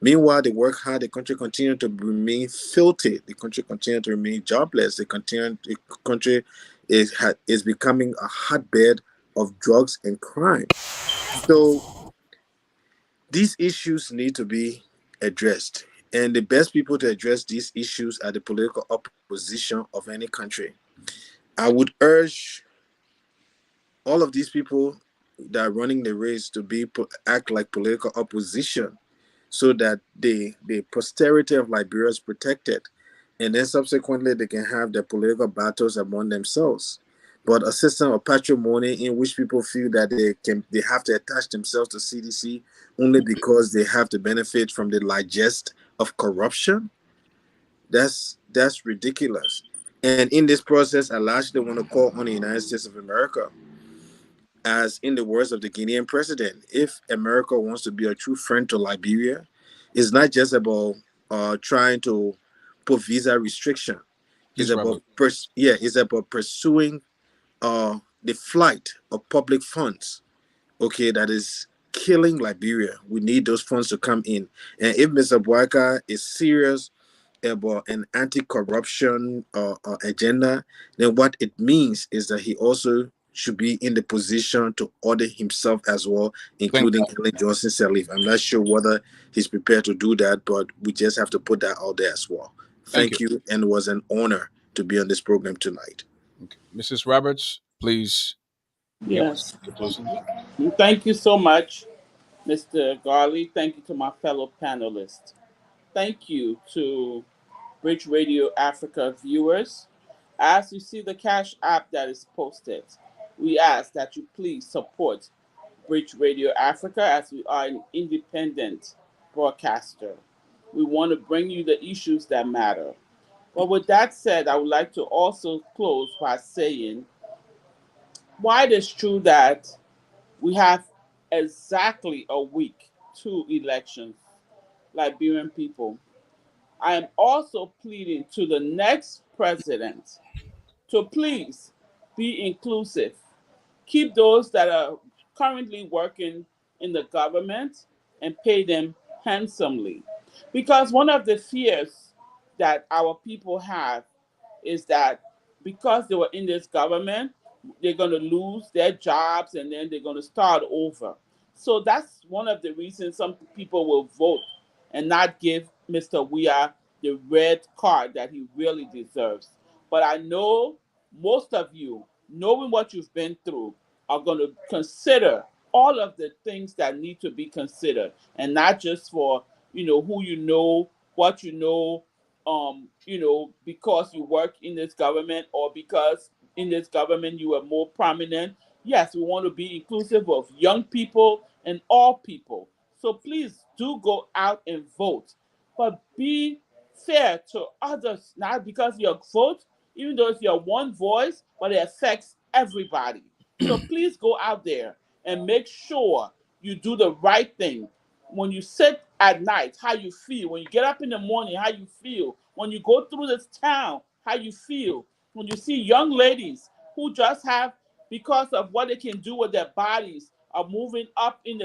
Meanwhile, they work hard. The country continue to remain filthy. The country continue to remain jobless. The country is becoming a hotbed of drugs and crime. So these issues need to be addressed. And the best people to address these issues are the political opposition of any country. I would urge all of these people that are running the race to act like political opposition so that the posterity of Liberia is protected. And then subsequently they can have their political battles among themselves. But a system of patrimony in which people feel that they have to attach themselves to CDC only because they have to benefit from the largest of corruption, that's ridiculous. And in this process, I largely want to call on the United States of America, as in the words of the Guinean president, if America wants to be a true friend to Liberia, it's not just about trying to put visa restriction. It's Please wrap about up. it's about pursuing the flight of public funds. Okay, that is killing Liberia. We need those funds to come in. And if Mr. Boakai is serious about an anti-corruption agenda, then what it means is that he also should be in the position to order himself as well, Thank including Ellen Johnson Sirleaf. I'm not sure whether he's prepared to do that, but we just have to put that out there as well. thank you. Thank you, and it was an honor to be on this program tonight. Okay. Mrs. Roberts, please give us Yes. your closing. Thank you so much, Mr. Garley. Thank you to my fellow panelists. Thank you to Bridge Radio Africa viewers. As you see the Cash App that is posted, we ask that you please support Bridge Radio Africa as we are an independent broadcaster. We want to bring you the issues that matter. But with that said, I would like to also close by saying why it is true that we have exactly a week to elections, Liberian people. I am also pleading to the next president to please be inclusive. Keep those that are currently working in the government and pay them handsomely. Because one of the fears that our people have is that because they were in this government, they're going to lose their jobs and then they're going to start over. So that's one of the reasons some people will vote and not give Mr. Weah the red card that he really deserves. But I know most of you, knowing what you've been through, are going to consider all of the things that need to be considered, and not just for who you know, what you know, because you work in this government or because in this government, you were more prominent. Yes, we want to be inclusive of young people and all people. So please do go out and vote, but be fair to others, not because your vote, even though it's your one voice, but it affects everybody. So please go out there and make sure you do the right thing. When you sit at night, how you feel. When you get up in the morning, how you feel. When you go through this town, how you feel. When you see young ladies who just have, because of what they can do with their bodies, are moving up in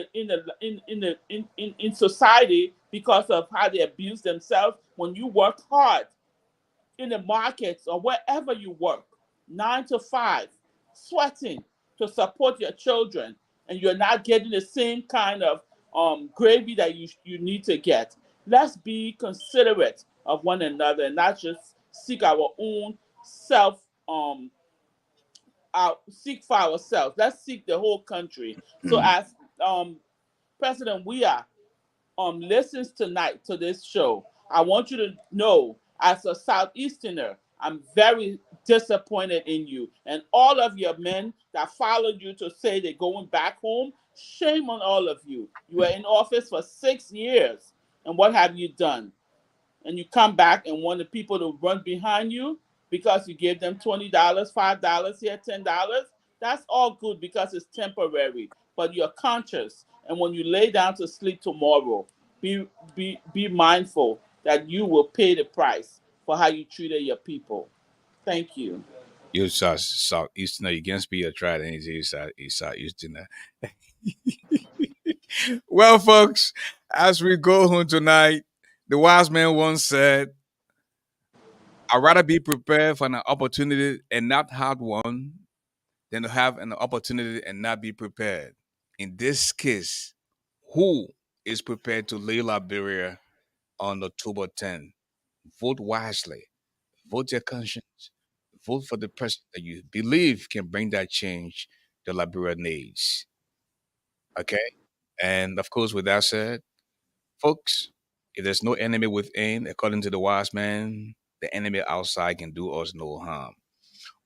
society because of how they abuse themselves. When you work hard in the markets or wherever you work, 9 to 5, sweating to support your children, and you're not getting the same kind of gravy that you need to get. Let's be considerate of one another and not just seek our own self seek for ourselves. Let's seek the whole country. So as President Weah listens tonight to this show, I want you to know, as a Southeasterner, I'm very disappointed in you. And all of your men that followed you to say they're going back home, shame on all of you. You were in office for 6 years. And what have you done? And you come back and want the people to run behind you because you gave them $20, $5 here, $10. That's all good because it's temporary. But you're conscious. And when you lay down to sleep tomorrow, be mindful that you will pay the price for how you treated your people. Thank you. You Southeasterner, you can't be a try and he's Southeasterner. Well, folks, as we go home tonight, the wise man once said, I'd rather be prepared for an opportunity and not have one than to have an opportunity and not be prepared. In this case, who is prepared to lead Liberia on October 10th? Vote wisely, vote your conscience, vote for the person that you believe can bring that change the Liberia needs. Okay? And of course, with that said, folks, if there's no enemy within, according to the wise man, the enemy outside can do us no harm.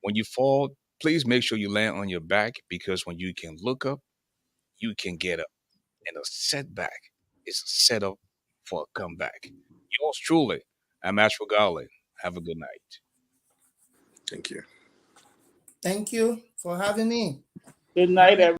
When you fall, please make sure you land on your back because when you can look up, you can get up. And a setback is a setup for a comeback. Yours truly, I'm ASHFORD GARLEY. Have a good night. Thank you. Thank you for having me. Good night, Bye. everyone.